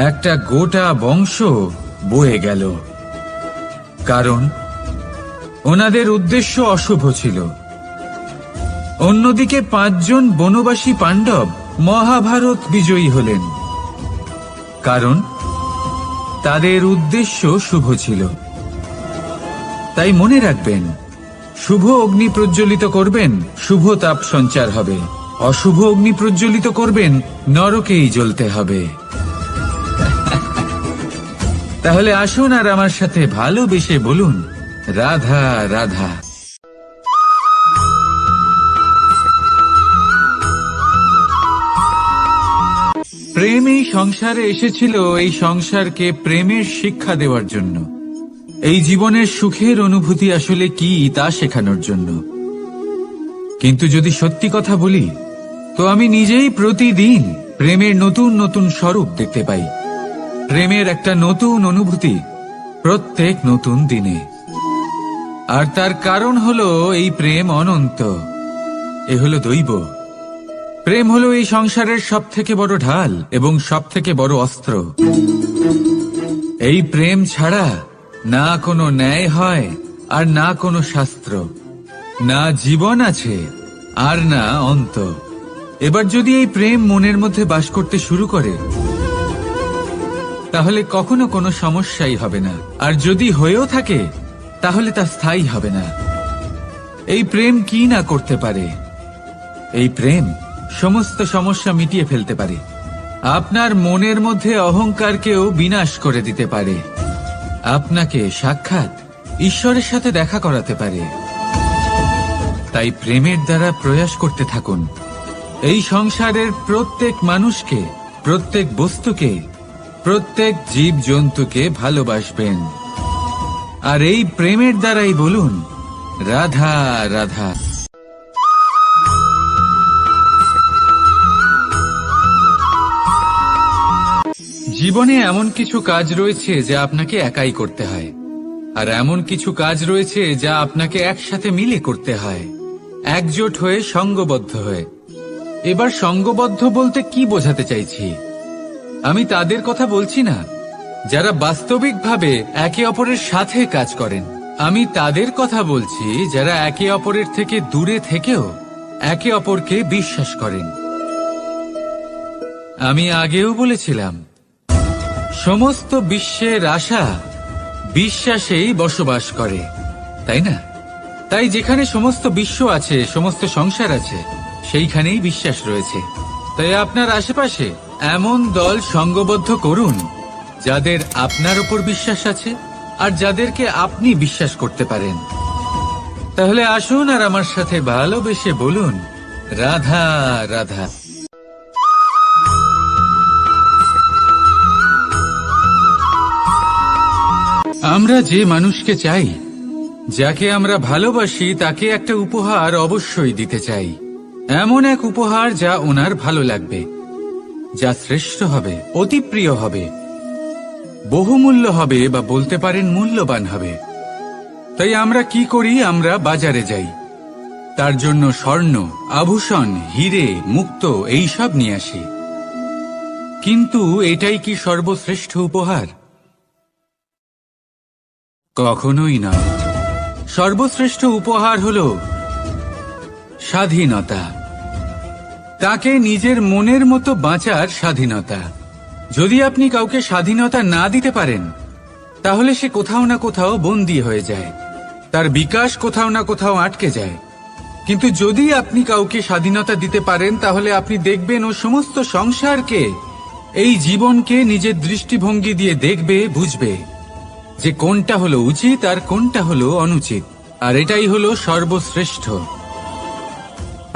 একটা গোটা বংশ বয়ে গেল। কারণ ওনাদের উদ্দেশ্য অশুভ ছিল। অন্যদিকে 5 জন বনবাসী পাণ্ডব মহাভারত বিজয়ী হলেন, কারণ তাদের উদ্দেশ্য শুভ ছিল। তাই মনে রাখবেন, শুভ অগ্নি প্রজ্বলিত করবেন, শুভ তাপ সঞ্চার হবে। অশুভ অগ্নি প্রজ্বলিত করবেন, নরকেই জ্বলতে হবে। তাহলে আসুন আর আমার সাথে ভালোবেসে বলুন, রাধা রাধা। প্রেম এই সংসারে এসেছিল এই সংসারকে প্রেমের শিক্ষা দেওয়ার জন্য, এই জীবনের সুখের অনুভূতি আসলে কি তা শেখানোর জন্য। কিন্তু যদি সত্যি কথা বলি, তো আমি নিজেই প্রতিদিন প্রেমের নতুন নতুন স্বরূপ দেখতে পাই। প্রেমের একটা নতুন অনুভূতি প্রত্যেক নতুন দিনে। আর তার কারণ হলো এই প্রেম অনন্ত। এ হলো দৈব। প্রেম হলো এই সংসারের সবথেকে বড় ঢাল এবং সবথেকে বড় অস্ত্র। এই প্রেম ছাড়া না কোনো ন্যায় হয় আর না কোনো শাস্ত্র, না জীবন আছে আর না অন্ত। এবার যদি এই প্রেম মনের মধ্যে বাস করতে শুরু করে, তাহলে কখনো কোনো সমস্যাই হবে না। আর যদি হয়েও থাকে, তাহলে তা স্থায়ী হবে না। এই প্রেম কি না করতে পারে? এই প্রেম সমস্ত সমস্যা মিটিয়ে ফেলতে পারে। আপনার মনের মধ্যে অহংকারকেও বিনাশ করে দিতে পারে। আপনাকে সাক্ষাৎ ঈশ্বরের সাথে দেখা করাতে পারে। তাই প্রেমের দ্বারা প্রয়াস করতে থাকুন। এই সংসারের প্রত্যেক মানুষকে, প্রত্যেক বস্তুকে, প্রত্যেক জীব জন্তুকে ভালোবাসবেন। আর এই প্রেমের দ্বারাই বলুন, রাধা রাধা। জীবনে এমন কিছু কাজ রয়েছে যা আপনাকে একাই করতে হয়, আর এমন কিছু কাজ রয়েছে যা আপনাকে একসাথে মিলে করতে হয়, একজোট হয়ে, সঙ্গবদ্ধ হয়ে। এবার সঙ্গবদ্ধ বলতে কি বোঝাতে চাইছি? আমি তাদের কথা বলছি না যারা বাস্তবিকভাবে একে অপরের সাথে কাজ করেন। আমি তাদের কথা বলছি যারা একে অপরের থেকে দূরে থেকেও একে অপরকে বিশ্বাস করেন। আমি আগেও বলেছিলাম, সমস্ত বিশ্বের আশা বিশ্বাসেই বসবাস করে, তাই না? তাই যেখানে সমস্ত বিশ্ব আছে, সমস্ত সংসার আছে, সেইখানেই বিশ্বাস রয়েছে। তাই আপনার আশেপাশে এমন দল সঙ্গবদ্ধ করুন যাদের আপনার উপর বিশ্বাস আছে আর যাদেরকে আপনি বিশ্বাস করতে পারেন। তাহলে আসুন আর আমার সাথে ভালোবেসে বলুন, রাধা রাধা। আমরা যে মানুষকে চাই, যাকে আমরা ভালোবাসি, তাকে একটা উপহার অবশ্যই দিতে চাই। এমন এক উপহার যা ওনার ভালো লাগবে, যা শ্রেষ্ঠ হবে, অতি প্রিয় হবে, বহুমূল্য হবে, বা বলতে পারেন মূল্যবান হবে। তাই আমরা কি করি? আমরা বাজারে যাই, তার জন্য স্বর্ণ, আভূষণ, হিরে, মুক্তো এইসব নিয়ে আসি। কিন্তু এটাই কি সর্বশ্রেষ্ঠ উপহার? কখনোই না। সর্বশ্রেষ্ঠ উপহার হল স্বাধীনতা, তাকে নিজের মনের মতো বাঁচার স্বাধীনতা। যদি আপনি কাউকে স্বাধীনতা না দিতে পারেন, তাহলে সে কোথাও না কোথাও বন্দী হয়ে যায়, তার বিকাশ কোথাও না কোথাও আটকে যায়। কিন্তু যদি আপনি কাউকে স্বাধীনতা দিতে পারেন, তাহলে আপনি দেখবেন ও সমস্ত সংসারকে, এই জীবনকে নিজের দৃষ্টিভঙ্গি দিয়ে দেখবে, বুঝবে যে কোনটা হলো উচিত আর কোনটা হলো অনুচিত। আর এটাই হলো সর্বশ্রেষ্ঠ।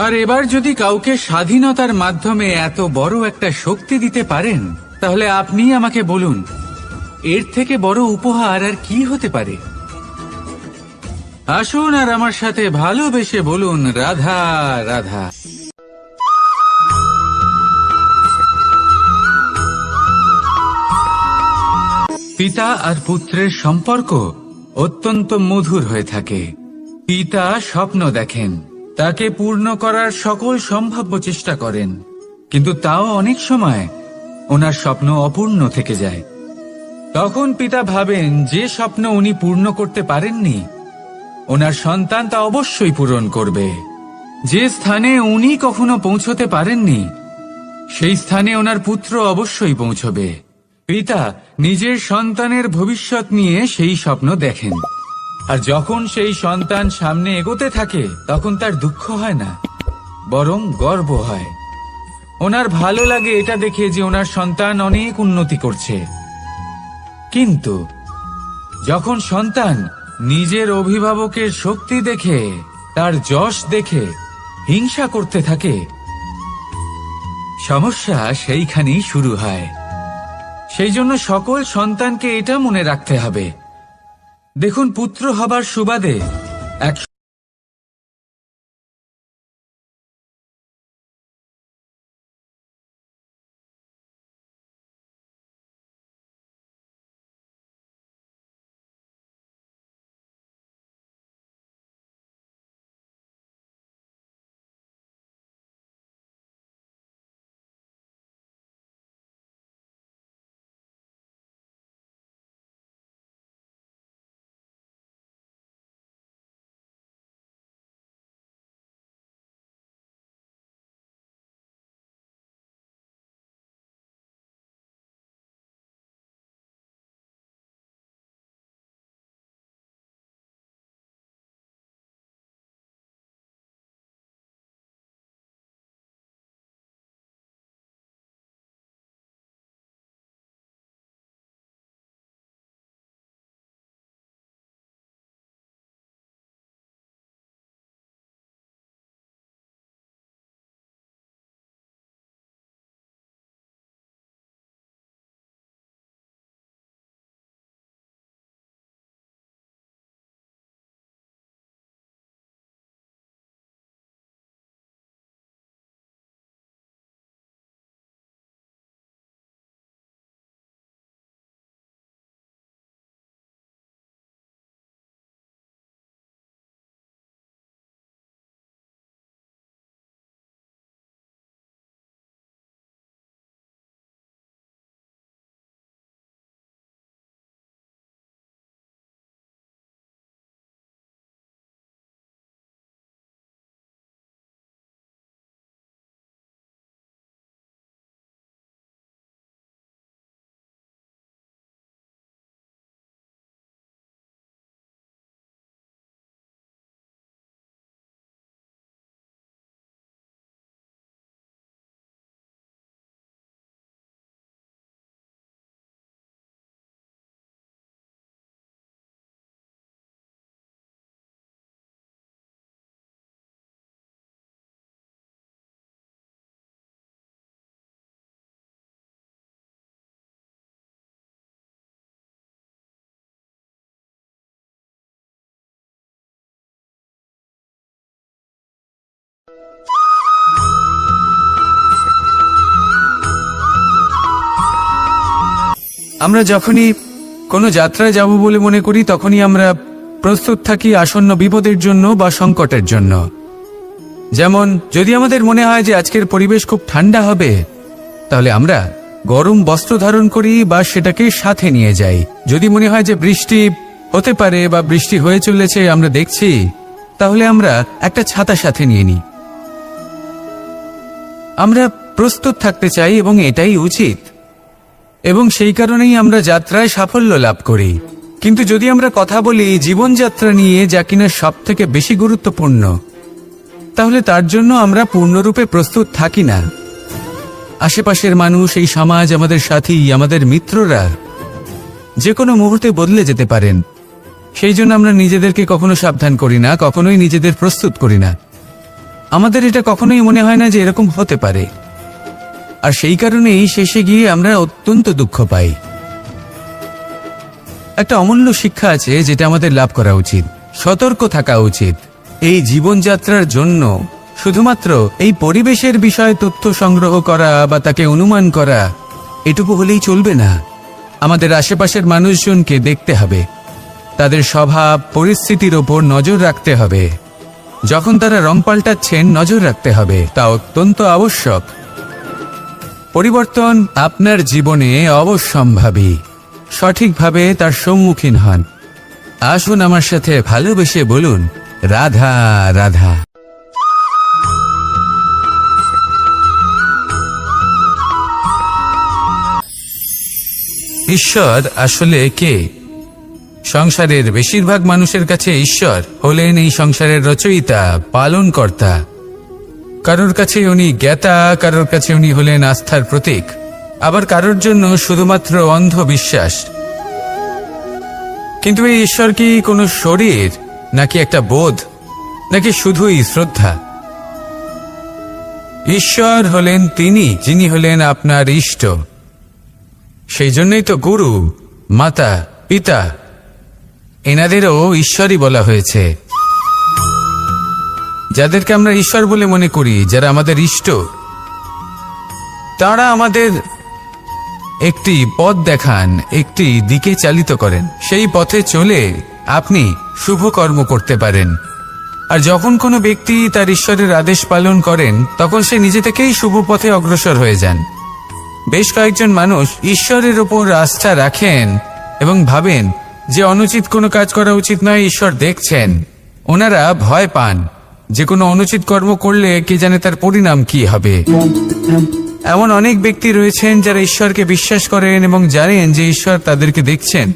আর এবার যদি কাউকে স্বাধীনতার মাধ্যমে এত বড় একটা শক্তি দিতে পারেন, তাহলে আপনি আমাকে বলুন, এর থেকে বড় উপহার আর কি হতে পারে? আসুন আর আমার সাথে ভালোবেসে বলুন, রাধা রাধা। পিতা আর পুত্রের সম্পর্ক অত্যন্ত মধুর হয়ে থাকে। পিতা স্বপ্ন দেখেন, তাকে পূর্ণ করার সকল সম্ভাব্য চেষ্টা করেন, কিন্তু তাও অনেক সময় ওনার স্বপ্ন অপূর্ণ থেকে যায়। তখন পিতা ভাবেন যে স্বপ্ন উনি পূর্ণ করতে পারেননি, ওনার সন্তান তা অবশ্যই পূরণ করবে। যে স্থানে উনি কখনো পৌঁছতে পারেননি, সেই স্থানে ওনার পুত্র অবশ্যই পৌঁছবে। পিতা নিজের সন্তানের ভবিষ্যৎ নিয়ে সেই স্বপ্ন দেখেন, আর যখন সেই সন্তান সামনে এগোতে থাকে, তখন তার দুঃখ হয় না, বরং গর্ব হয়। ওনার ভালো লাগে এটা দেখে যে ওনার সন্তান অনেক উন্নতি করছে। কিন্তু যখন সন্তান নিজের অভিভাবকের শক্তি দেখে, তার যশ দেখে হিংসা করতে থাকে, সমস্যা সেইখানেই শুরু হয়। সেই জন্য সকল সন্তানকে এটা মনে রাখতে হবে, দেখুন, পুত্র হবার সুবাদে এক আমরা যখনই কোনো যাত্রায় যাব বলে মনে করি তখনই আমরা প্রস্তুত থাকি আসন্ন বিপদের জন্য বা সংকটের জন্য। যেমন যদি আমাদের মনে হয় যে আজকের পরিবেশ খুব ঠান্ডা হবে, তাহলে আমরা গরম বস্ত্র ধারণ করি বা সেটাকে সাথে নিয়ে যাই। যদি মনে হয় যে বৃষ্টি হতে পারে বা বৃষ্টি হয়ে চলেছে আমরা দেখছি, তাহলে আমরা একটা ছাতা সাথে নিয়ে নিই। আমরা প্রস্তুত থাকতে চাই এবং এটাই উচিত, এবং সেই কারণেই আমরা যাত্রায় সাফল্য লাভ করি। কিন্তু যদি আমরা কথা বলি জীবনযাত্রা নিয়ে, যা কিনা সব থেকে বেশি গুরুত্বপূর্ণ, তাহলে তার জন্য আমরা পূর্ণরূপে প্রস্তুত থাকি না। আশেপাশের মানুষ, এই সমাজ, আমাদের সাথী, আমাদের মিত্ররা যে কোনো মুহূর্তে বদলে যেতে পারেন। সেই জন্য আমরা নিজেদেরকে কখনো সাবধান করি না, কখনোই নিজেদের প্রস্তুত করি না। আমাদের এটা কখনোই মনে হয় না যে এরকম হতে পারে, আর সেই কারণেই শেষে গিয়ে আমরা অত্যন্ত দুঃখ পাই। একটা অমূল্য শিক্ষা আছে যেটা আমাদের লাভ করা উচিত। সতর্ক থাকা উচিত। এই জীবনযাত্রার জন্য শুধুমাত্র এই পরিবেশের বিষয়ে তথ্য সংগ্রহ করা বা তাকে অনুমান করা এটুকু হলেই চলবে না। আমাদের আশেপাশের মানুষজনকে দেখতে হবে, তাদের স্বভাব পরিস্থিতির ওপর নজর রাখতে হবে। যখন তারা রং পাল্টাচ্ছেন নজর রাখতে হবে, তা অত্যন্ত আবশ্যক। পরিবর্তন আপনার জীবনে অবশ্যম্ভাবী। সঠিকভাবে তার সম্মুখীন হন। আসুন আমার সাথে ভালোবেসে বলুন, রাধা রাধা। ঈশ্বর আসলে কে? সংসারের বেশিরভাগ মানুষের কাছে ঈশ্বর হলেন এই সংসারের রচয়িতা, পালনকর্তা। কারোর কাছে উনি জ্ঞাতা, কারোর কাছে উনি হলেন আস্থার প্রতীক, আবার কারোর জন্য শুধুমাত্র অন্ধবিশ্বাস। কিন্তু এই ঈশ্বর কি কোনো শরীর, নাকি একটা বোধ, নাকি শুধুই শ্রদ্ধা? ঈশ্বর হলেন তিনি যিনি হলেন আপনার ইষ্ট। সেই জন্যই তো গুরু, মাতা, পিতা এনাদেরও ঈশ্বরই বলা হয়েছে। যাদেরকে আমরা ঈশ্বর বলে মনে করি, যারা আমাদের ইষ্ট, তারা আমাদের একটি পথ দেখান, একটি দিকে চালিত করেন। সেই পথে চলে আপনি শুভ কর্ম করতে পারেন। আর যখন কোনো ব্যক্তি তার ঈশ্বরের আদেশ পালন করেন, তখন সে নিজে থেকেই শুভ পথে অগ্রসর হয়ে যান। বেশ কয়েকজন মানুষ ঈশ্বরের ওপর আস্থা রাখেন এবং ভাবেন যে অনুচিত কোনো কাজ করা উচিত নয়, ঈশ্বর দেখছেন। ওনারা ভয় পান যে কোনো অনুচিত কর্ম করলে কে জানে তার পরিণাম কি হবে। এমন অনেক ব্যক্তি রয়েছেন যারা ঈশ্বরকে বিশ্বাস করেন এবং জানেন যে ঈশ্বর তাদেরকে দেখছেন,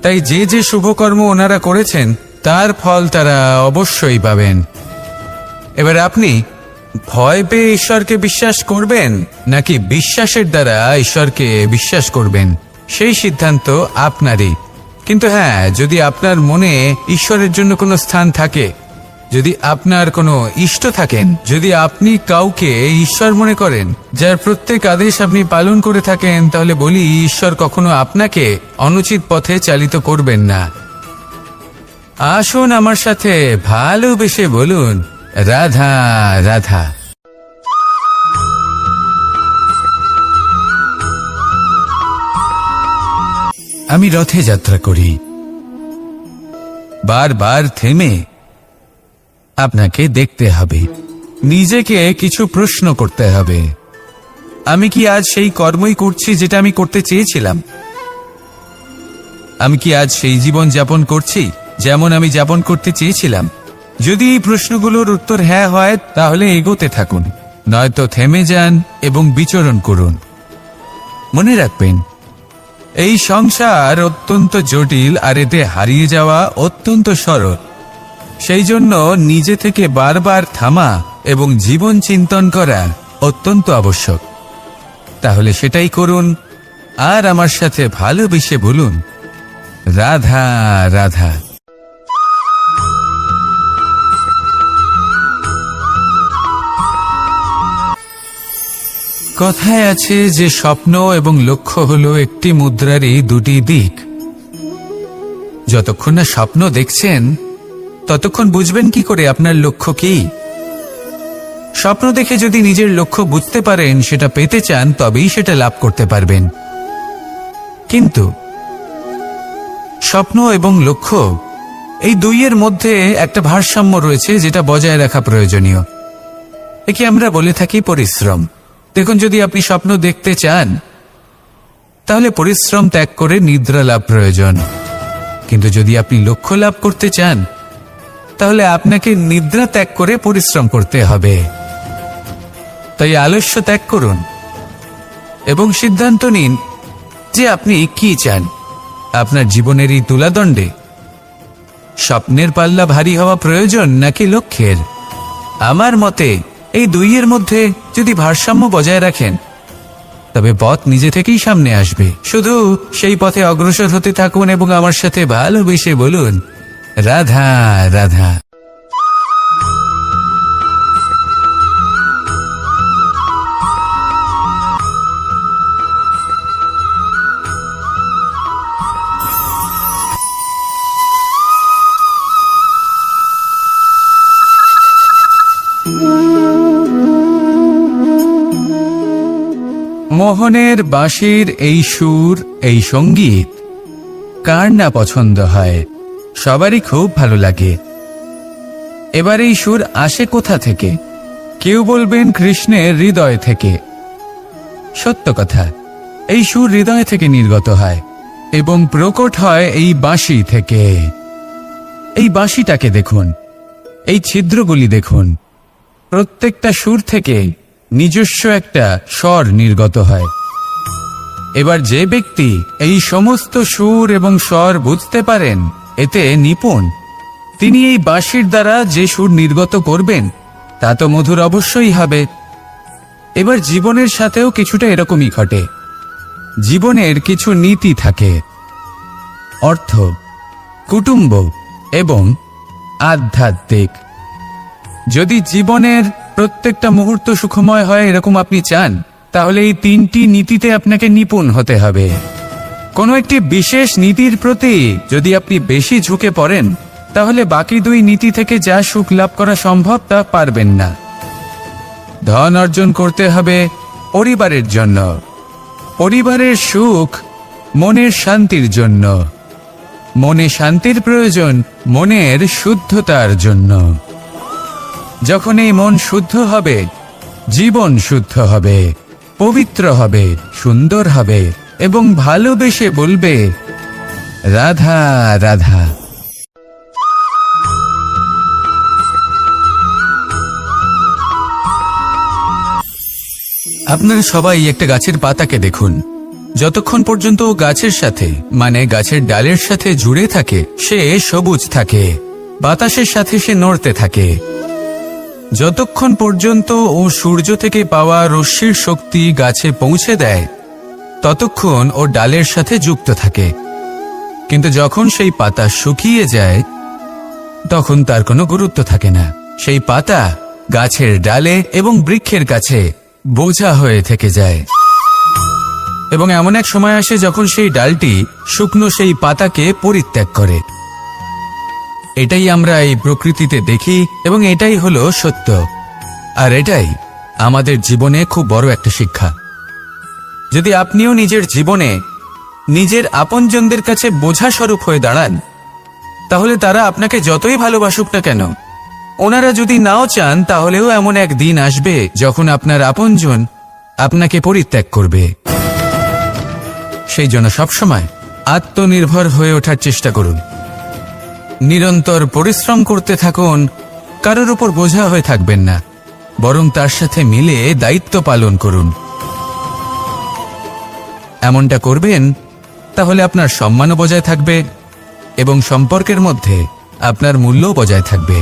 তাই যে যে শুভকর্ম ওনারা করেছেন তার ফল তারা অবশ্যই পাবেন। এবার আপনি ভয় পেয়ে ঈশ্বরকে বিশ্বাস করবেন, নাকি বিশ্বাসের দ্বারা ঈশ্বরকে বিশ্বাস করবেন, সেই সিদ্ধান্ত আপনারই। কিন্তু হ্যাঁ, যদি আপনার মনে ঈশ্বরের জন্য কোনো স্থান থাকে, যদি আপনার কোনো ইষ্ট থাকেন, যদি আপনি কাউকে ঈশ্বর মনে করেন, যার প্রত্যেক আদেশ আপনি পালন করে থাকেন, তাহলে বলি ঈশ্বর কখনো আপনাকে অনুচিত পথে চালিত করবেন না। আসুন আমার সাথে ভালোবেসে বলুন, রাধা রাধা। আমি রথে যাত্রা করি। বারবার থেমে আপনাকে দেখতে হবে, নিজেকে কিছু প্রশ্ন করতে হবে। আমি কি আজ সেই কর্মই করছি যেটা আমি করতে চেয়েছিলাম? আমি কি আজ সেই জীবন যাপন করছি যেমন আমি যাপন করতে চেয়েছিলাম? যদি এই প্রশ্নগুলোর উত্তর হ্যাঁ হয়, তাহলে এগোতে থাকুন, নয়তো থেমে যান এবং বিচরণ করুন। মনে রাখবেন, এই সংসার অত্যন্ত জটিল, আর এতে হারিয়ে যাওয়া অত্যন্ত সরল। সেই জন্য নিজে থেকে বারবার থামা এবং জীবন চিন্তন করা অত্যন্ত আবশ্যক। তাহলে সেটাই করুন, আর আমার সাথে ভালোবেসে বলুন, রাধা রাধা। কথায় আছে যে স্বপ্ন এবং লক্ষ্য হলো একটি মুদ্রারই দুটি দিক। যতক্ষণ না স্বপ্ন দেখছেন, ততক্ষণ বুঝবেন কি করে আপনার লক্ষ্য কি? স্বপ্ন দেখে যদি নিজের লক্ষ্য বুঝতে পারেন, সেটা পেতে চান, তবেই সেটা লাভ করতে পারবেন। কিন্তু স্বপ্ন এবং লক্ষ্য এই দুইয়ের মধ্যে একটা ভারসাম্য রয়েছে, যেটা বজায় রাখা প্রয়োজনীয়। একে আমরা বলে থাকি পরিশ্রম। দেখুন, যদি আপনি স্বপ্ন দেখতে চান, তাহলে পরিশ্রম ত্যাগ করে নিদ্রা লাভ প্রয়োজন। কিন্তু যদি আপনি লক্ষ্য লাভ করতে চান, তাহলে আপনাকে নিদ্রা ত্যাগ করে পরিশ্রম করতে হবে। তাই আলস্য ত্যাগ করুন এবং সিদ্ধান্ত নিন যে আপনি কি চান। আপনার জীবনের এই তুলাদণ্ডে স্বপ্নের পাল্লা ভারী হওয়া প্রয়োজন নাকি লক্ষ্যের? আমার মতে এই দুইয়ের মধ্যে যদি ভারসাম্য বজায় রাখেন, তবে পথ নিজে থেকেই সামনে আসবে। শুধু সেই পথে অগ্রসর হতে থাকুন এবং আমার সাথে ভালোবেসে বলুন, রাধা রাধা। মোহনের বাঁশির এই সুর, এই সঙ্গীত কার না পছন্দ হয়? সবারই খুব ভালো লাগে। এবার এই সুর আসে কোথা থেকে? কেউ বলবেন কৃষ্ণের হৃদয় থেকে। সত্য কথা, এই সুর হৃদয় থেকে নির্গত হয় এবং প্রকট হয় এই বাঁশি থেকে। এই বাঁশিটাকে দেখুন, এই ছিদ্রগুলি দেখুন, প্রত্যেকটা সুর থেকে নিজস্ব একটা স্বর নির্গত হয়। এবার যে ব্যক্তি এই সমস্ত সুর এবং স্বর বুঝতে পারেন, এতে নিপুণ, তিনি এই বাঁশির দ্বারা যে সুর নির্গত করবেন, তা তো মধুর অবশ্যই হবে। এবার জীবনের সাথেও কিছুটা এরকমই ঘটে। জীবনের কিছু নীতি থাকে, অর্থ, কুটুম্ব এবং আধ্যাত্মিক। যদি জীবনের প্রত্যেকটা মুহূর্ত সুখময় হয় এরকম আপনি চান, তাহলে এই তিনটি নীতিতে আপনাকে নিপুণ হতে হবে। কোনো একটি বিশেষ নীতির প্রতি যদি আপনি বেশি ঝুঁকে পড়েন, তাহলে বাকি দুই নীতি থেকে যা সুখ লাভ করা সম্ভব তা পারবেন না। ধন অর্জন করতে হবে পরিবারের জন্য, পরিবারের সুখ মনের শান্তির জন্য, মনে শান্তির প্রয়োজন মনের শুদ্ধতার জন্য। যখন এই মন শুদ্ধ হবে, জীবন শুদ্ধ হবে, পবিত্র হবে, সুন্দর হবে এবং ভালোবেসে বলবে, রাধা রাধা। আপনারা সবাই একটা গাছের পাতাকে দেখুন। যতক্ষণ পর্যন্ত গাছের সাথে, মানে গাছের ডালের সাথে জুড়ে থাকে, সে সবুজ থাকে, বাতাসের সাথে সে নড়তে থাকে। যতক্ষণ পর্যন্ত ও সূর্য থেকে পাওয়া রশ্মির শক্তি গাছে পৌঁছে দেয়, ততক্ষণ ও ডালের সাথে যুক্ত থাকে। কিন্তু যখন সেই পাতা শুকিয়ে যায়, তখন তার কোনো গুরুত্ব থাকে না। সেই পাতা গাছের ডালে এবং বৃক্ষের কাছে বোঝা হয়ে থেকে যায়। এবং এমন এক সময় আসে যখন সেই ডালটি শুকনো সেই পাতাকে পরিত্যাগ করে। এটাই আমরা এই প্রকৃতিতে দেখি এবং এটাই হলো সত্য। আর এটাই আমাদের জীবনে খুব বড় একটা শিক্ষা। যদি আপনিও নিজের জীবনে নিজের আপনজনদের কাছে বোঝা স্বরূপ হয়ে দাঁড়ান, তাহলে তারা আপনাকে যতই ভালোবাসুক না কেন, ওনারা যদি নাও চান, তাহলেও এমন এক দিন আসবে যখন আপনার আপনজন আপনাকে পরিত্যাগ করবে। সেই জন্য সবসময় আত্মনির্ভর হয়ে ওঠার চেষ্টা করুন। নিরন্তর পরিশ্রম করতে থাকুন, কারোর উপর বোঝা হয়ে থাকবেন না, বরং তার সাথে মিলে দায়িত্ব পালন করুন। এমনটা করবেন, তাহলে আপনার সম্মানও বজায় থাকবে এবং সম্পর্কের মধ্যে আপনার মূল্যও বজায় থাকবে।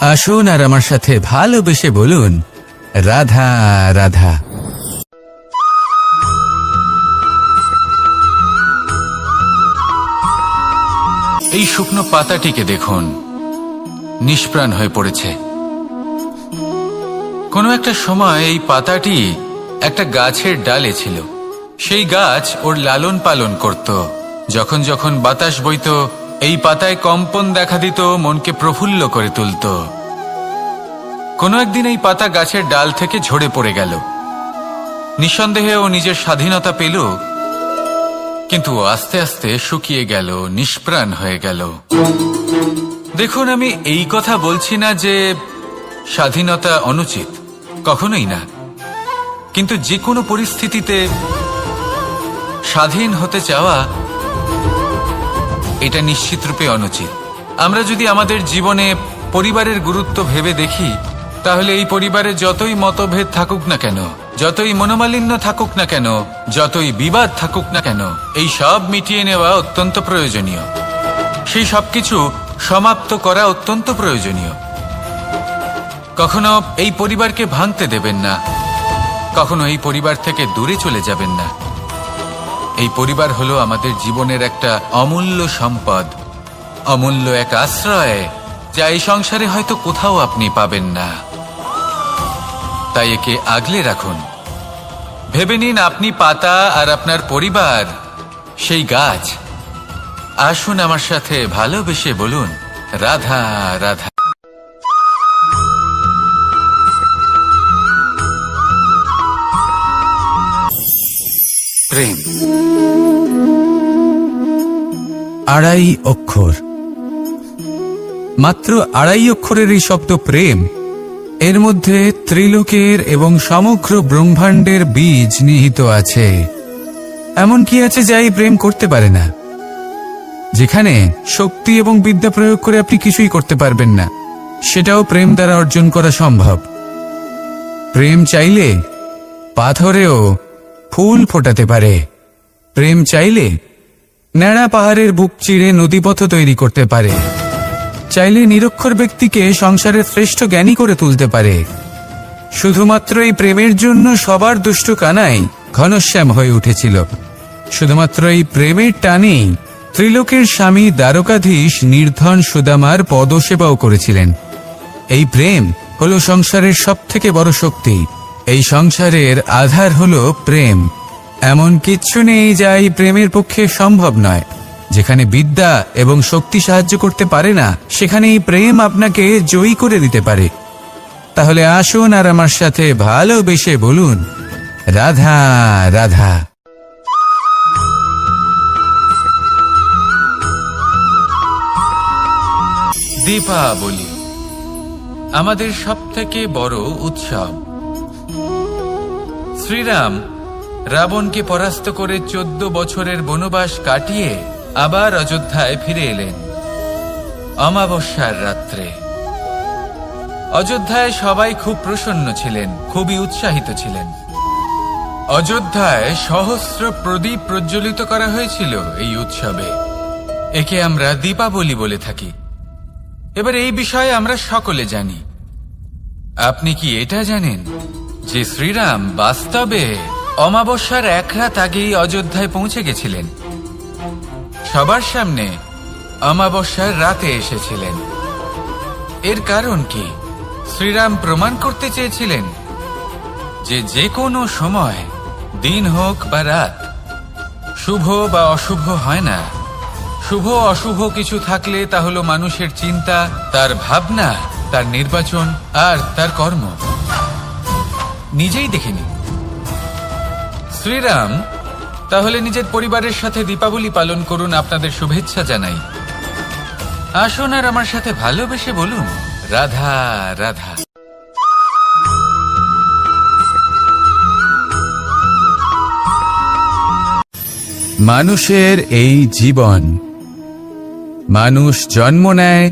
আসুন আর আমার সাথে ভালোবেসে বলুন, রাধা রাধা। এই শুকনো পাতাটিকে দেখুন, নিষ্প্রাণ হয়ে পড়েছে। কোনো একটা সময় এই পাতাটি একটা গাছের ডালে ছিল। সেই গাছ ওর লালন পালন করত। যখন যখন বাতাস বইত, এই পাতায় কম্পন দেখা দিত, মনকে প্রফুল্ল করে তুলত। কোনো একদিন এই পাতা গাছের ডাল থেকে ঝরে পড়ে গেল। নিঃসন্দেহে ও নিজের স্বাধীনতা পেল, কিন্তু আস্তে আস্তে শুকিয়ে গেল, নিষ্প্রাণ হয়ে গেল। দেখুন, আমি এই কথা বলছি না যে স্বাধীনতা অনুচিত, কখনোই না। কিন্তু যে কোনো পরিস্থিতিতে স্বাধীন হতে চাওয়া এটা নিশ্চিতরূপে অনুচিত। আমরা যদি আমাদের জীবনে পরিবারের গুরুত্ব ভেবে দেখি, তাহলে এই পরিবারে যতই মতভেদ থাকুক না কেন, যতই মনোমালিন্য থাকুক না কেন, যতই বিবাদ থাকুক না কেন, এই সব মিটিয়ে নেওয়া অত্যন্ত প্রয়োজনীয়। সেই সবকিছু সমাপ্ত করা অত্যন্ত প্রয়োজনীয়। কখনো এই পরিবারকে ভাঙতে দেবেন না, কখনো এই পরিবার থেকে দূরে চলে যাবেন না। এই পরিবার হলো আমাদের জীবনের একটা অমূল্য সম্পদ, অমূল্য এক আশ্রয়, যা এই সংসারে হয়তো কোথাও আপনি পাবেন না। তাই একে আগলে রাখুন। ভেবে নিন আপনি পাতা আর আপনার পরিবার সেই গাছ। আসুন আমার সাথে ভালোবেসে বলুন, রাধা রাধা। প্রেম 2.5 অক্ষর, মাত্র 2.5 অক্ষরের এই শব্দ প্রেম, এর মধ্যে ত্রিলোকের এবং সমগ্র ব্রহ্মাণ্ডের বীজ নিহিত আছে। এমন কি আছে যা এই প্রেম করতে পারে না? যেখানে শক্তি এবং বিদ্যা প্রয়োগ করে আপনি কিছুই করতে পারবেন না, সেটাও প্রেম দ্বারা অর্জন করা সম্ভব। প্রেম চাইলে পাথরেও ফুল ফোটাতে পারে। প্রেম চাইলে ন্যাড়া পাহাড়ের বুক চিরে নদীপথ তৈরি করতে পারে। চাইলে নিরক্ষর ব্যক্তিকে সংসারের শ্রেষ্ঠ জ্ঞানী করে তুলতে পারে। শুধুমাত্র এই প্রেমের জন্য সবার দুষ্ট কানাই ঘনশ্যাম হয়ে উঠেছিল। শুধুমাত্র এই প্রেমের টানেই ত্রিলোকের স্বামী দ্বারকাধীশ নির্ধন সুদামার পদসেবাও করেছিলেন। এই প্রেম হলো সংসারের সবথেকে বড় শক্তি। এই সংসারের আধার হলো প্রেম। এমন কিচ্ছু নেই যা এই প্রেমের পক্ষে সম্ভব নয়। যেখানে বিদ্যা এবং শক্তি সাহায্য করতে পারে না, সেখানে এই প্রেম আপনাকে জয়ী করে দিতে পারে। তাহলে আসুন আর আমার সাথে ভালোবেসে বলুন, রাধা রাধা। দীপাবলি আমাদের সবথেকে বড় উৎসব। শ্রীরাম রাবণকে পরাস্ত করে 14 বছরের বনবাস কাটিয়ে আবার অযোধ্যায় ফিরে এলেন অমাবস্যার রাত্রে। অযোধ্যায় সবাই খুব প্রসন্ন ছিলেন, খুবই উৎসাহিত ছিলেন। অযোধ্যায় সহস্র প্রদীপ প্রজ্বলিত করা হয়েছিল এই উৎসবে। একে আমরা দীপাবলি বলে থাকি। এবার এই বিষয়ে আমরা সকলে জানি। আপনি কি এটা জানেন যে শ্রীরাম বাস্তবে অমাবস্যার 1 রাত আগেই অযোধ্যায় পৌঁছে গেছিলেন? সবার সামনে অমাবস্যার রাতে এসেছিলেন। এর কারণ কি? শ্রীরাম প্রমাণ করতে চেয়েছিলেন যে যে কোনো সময়, দিন হোক বা রাত, শুভ বা অশুভ হয় না। শুভ অশুভ কিছু থাকলে তা হলো মানুষের চিন্তা, তার ভাবনা, তার নির্বাচন আর তার কর্ম। নিজেই দেখে নিন। শ্রীরাম তাহলে নিজের পরিবারের সাথে দীপাবলি পালন করুন। আপনাদের শুভেচ্ছা জানাই। আসুন আর আমার সাথে ভালোবেসে বলুন, রাধা রাধা। মানুষের এই জীবন, মানুষ জন্ম নেয়,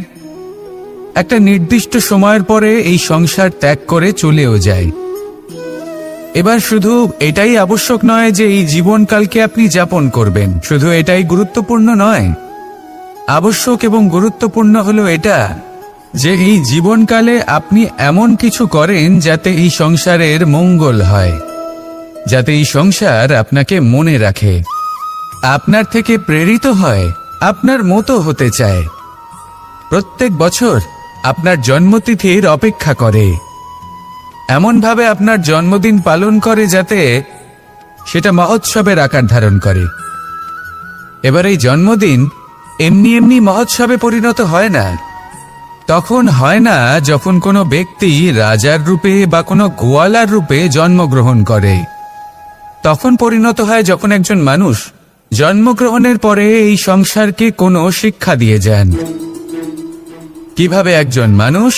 একটা নির্দিষ্ট সময়ের পরে এই সংসার ত্যাগ করে চলেও যায়। এবার শুধু এটাই আবশ্যক নয় যে এই জীবনকালকে আপনি যাপন করবেন, শুধু এটাই গুরুত্বপূর্ণ নয়। আবশ্যক এবং গুরুত্বপূর্ণ হলো এটা যে এই জীবনকালে আপনি এমন কিছু করেন যাতে এই সংসারের মঙ্গল হয়, যাতে এই সংসার আপনাকে মনে রাখে, আপনার থেকে প্রেরিত হয়, আপনার মতো হতে চায়। প্রত্যেক বছর আপনার জন্মতিথির অপেক্ষা করে, এমনভাবে আপনার জন্মদিন পালন করে যাতে সেটা মহোৎসবের আকার ধারণ করে। এবার এই জন্মদিন এমনি এমনি মহোৎসবে পরিণত হয় না। তখন হয় না যখন কোনো ব্যক্তি রাজার রূপে বা কোনো গোয়ালার রূপে জন্মগ্রহণ করে। তখন পরিণত হয় যখন একজন মানুষ জন্মগ্রহণের পরে এই সংসারকে কোনো শিক্ষা দিয়ে যান। কিভাবে একজন মানুষ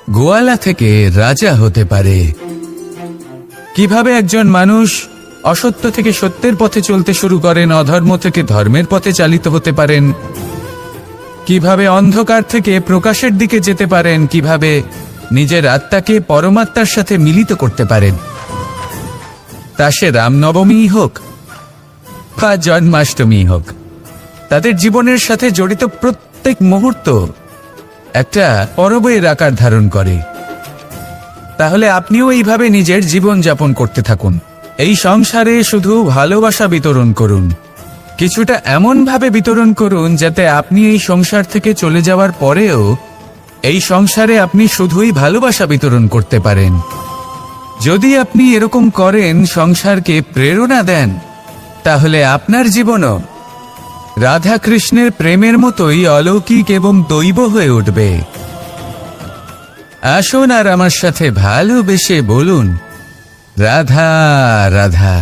গোয়ালা থেকে রাজা হতে পারে, কিভাবে একজন মানুষ অসত্য থেকে সত্যের পথে চলতে শুরু করেন, অধর্ম থেকে ধর্মের পথে চালিত হতে পারেন, কিভাবে অন্ধকার থেকে প্রকাশের দিকে যেতে পারেন, কিভাবে নিজের আত্মাকে পরমাত্মার সাথে মিলিত করতে পারেন। তা সে রামনবমী হোক বা জন্মাষ্টমী হোক, তাদের জীবনের সাথে জড়িত প্রত্যেক মুহূর্ত একটা পরবের আকার ধারণ করে। তাহলে আপনিও এইভাবে নিজের জীবন যাপন করতে থাকুন। এই সংসারে শুধু ভালোবাসা বিতরণ করুন, কিছুটা এমন ভাবে বিতরণ করুন যাতে আপনি এই সংসার থেকে চলে যাওয়ার পরেও এই সংসারে আপনি শুধুই ভালোবাসা বিতরণ করতে পারেন। যদি আপনি এরকম করেন, সংসারকে প্রেরণা দেন, তাহলে আপনার জীবনও রাধা কৃষ্ণের প্রেমের মতোই অলৌকিক এবং দৈব হয়ে উঠবে। আসুন আর আমার সাথে ভালোবেসে বলুন, রাধা রাধা।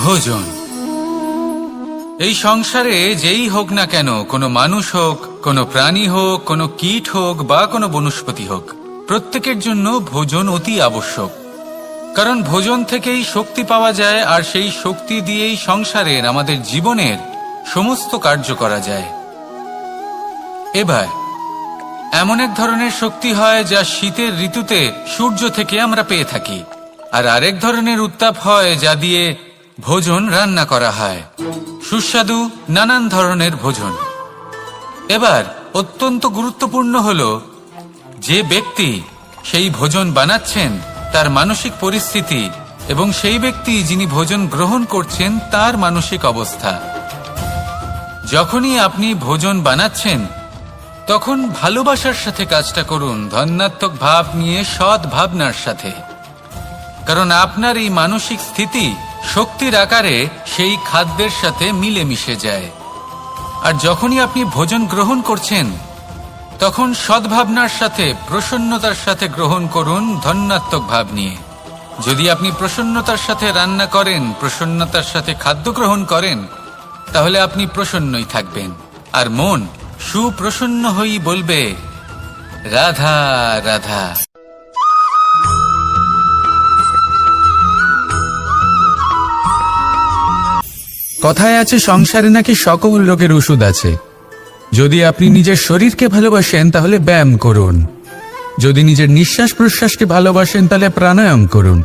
ভোজন। এই সংসারে যেই হোক না কেন, কোনো মানুষ হোক, কোনো প্রাণী হোক, কোনো কীট হোক বা কোনো বনস্পতি হোক, প্রত্যেকের জন্য ভোজন অতি আবশ্যক। কারণ ভোজন থেকেই শক্তি পাওয়া যায়, আর সেই শক্তি দিয়েই সংসারের, আমাদের জীবনের সমস্ত কার্য করা যায়। এবার এমন এক ধরনের শক্তি হয় যা শীতের ঋতুতে সূর্য থেকে আমরা পেয়ে থাকি, আর আরেক ধরনের উত্তাপ হয় যা দিয়ে ভোজন রান্না করা হয়, সুস্বাদু নানান ধরনের ভোজন। এবার অত্যন্ত গুরুত্বপূর্ণ হলো যে ব্যক্তি সেই ভোজন বানাচ্ছেন তার মানসিক পরিস্থিতি এবং সেই ব্যক্তি যিনি ভোজন গ্রহণ করছেন তার মানসিক অবস্থা। যখনই আপনি ভোজন বানাচ্ছেন তখন ভালোবাসার সাথে কাজটা করুন, ধন্যাত্মক ভাব নিয়ে, সৎ ভাবনার সাথে। কারণ আপনার এই মানসিক স্থিতি শক্তির আকারে সেই খাদ্যের সাথে মিলে মিশে যায়। আর যখনই আপনি ভোজন গ্রহণ করছেন তখন সদ্ভাবনার সাথে, প্রসন্নতার সাথে গ্রহণ করুন, ধন্যাত্মক ভাব নিয়ে। যদি আপনি প্রসন্নতার সাথে রান্না করেন, প্রসন্নতার সাথে খাদ্য গ্রহণ করেন, তাহলে আপনি প্রসন্নই থাকবেন, আর মন সুপ্রসন্ন হয়েই বলবে রাধা রাধা। কথায় আছে সংসারে নাকি সকল রোগের ওষুধ আছে। যদি আপনি নিজের শরীরকে ভালোবাসেন তাহলে ব্যায়াম করুন, যদি নিজের নিঃশ্বাস প্রশ্বাসকে ভালোবাসেন তাহলে প্রাণায়াম করুন,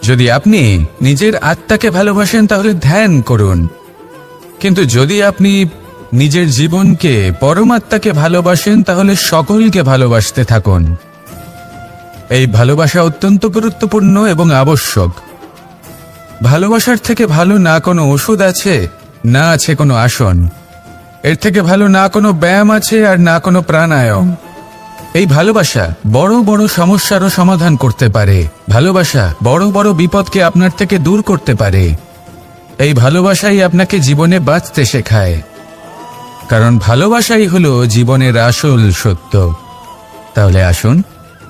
যদি আপনি নিজের আত্মাকে ভালোবাসেন তাহলে ধ্যান করুন। কিন্তু যদি আপনি নিজের জীবনকে, পরমাত্মাকে ভালোবাসেন তাহলে সকলকে ভালোবাসতে থাকুন। এই ভালোবাসা অত্যন্ত গুরুত্বপূর্ণ এবং আবশ্যক। ভালোবাসার থেকে ভালো না কোনো ওষুধ আছে, না আছে কোনো আসন। এর থেকে ভালো না কোনো ব্যায়াম আছে, আর না কোনো প্রাণায়াম। এই ভালোবাসা বড় বড় সমস্যারও সমাধান করতে পারে। ভালোবাসা বড় বড় বিপদকে আপনার থেকে দূর করতে পারে। এই ভালোবাসাই আপনাকে জীবনে বাঁচতে শেখায়, কারণ ভালোবাসাই হলো জীবনের আসল সত্য। তাহলে আসুন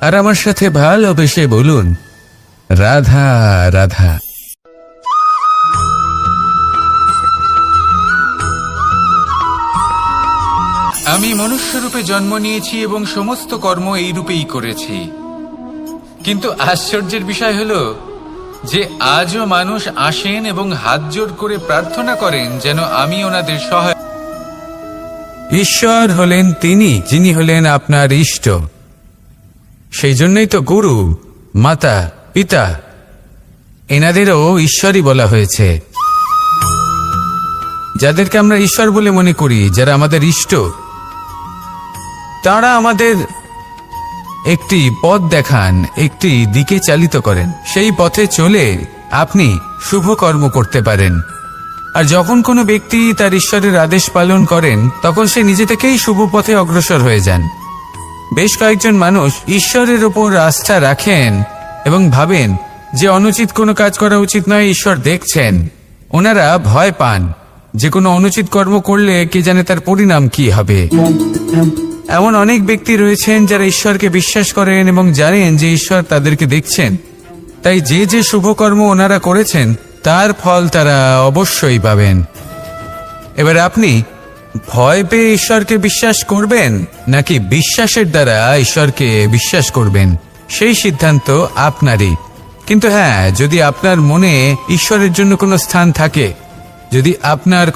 আর আমার সাথে ভালোবেসে বলুন, রাধা রাধা। আমি মনুষ্যরূপে জন্ম নিয়েছি এবং সমস্ত কর্ম এই রূপেই করেছি। কিন্তু আশ্চর্যের বিষয় হলো যে আজও মানুষ আসেন এবং হাত জোড় করে প্রার্থনা করেন যেন আমি ওনাদের সহায়। ঈশ্বর হলেন তিনি যিনি হলেন আপনার ইষ্ট। সেই জন্যই তো গুরু, মাতা, পিতা এনাদেরও ঈশ্বরই বলা হয়েছে। যাদেরকে আমরা ঈশ্বর বলে মনে করি, যারা আমাদের ইষ্ট, তারা আমাদের একটি পথ দেখান, একটি দিকে চালিত করেন। সেই পথে চলে আপনি শুভ কর্ম করতে পারেন। আর যখন কোনো ব্যক্তি তার ঈশ্বরের আদেশ পালন করেন তখন সে নিজে থেকেই শুভ পথে অগ্রসর হয়ে যান। বেশ কয়েকজন মানুষ ঈশ্বরের ওপর আস্থা রাখেন এবং ভাবেন যে অনুচিত কোনো কাজ করা উচিত নয়, ঈশ্বর দেখছেন। ওনারা ভয় পান যে কোনো অনুচিত কর্ম করলে কে জানে তার পরিণাম কি হবে। এমন অনেক ব্যক্তি রয়েছেন যারা ঈশ্বরকে বিশ্বাস করেন এবং জানেন যে ঈশ্বর তাদেরকে দেখছেন, তাই যে যে শুভকর্ম ওনারা করেছেন তার ফল তারা অবশ্যই পাবেন। এবার আপনি ভয় পেয়ে ঈশ্বরকে বিশ্বাস করবেন নাকি বিশ্বাসের দ্বারা ঈশ্বরকে বিশ্বাস করবেন, সেই সিদ্ধান্ত আপনারই। কিন্তু হ্যাঁ, যদি আপনার মনে ঈশ্বরের জন্য কোনো স্থান থাকে, যদি আপনার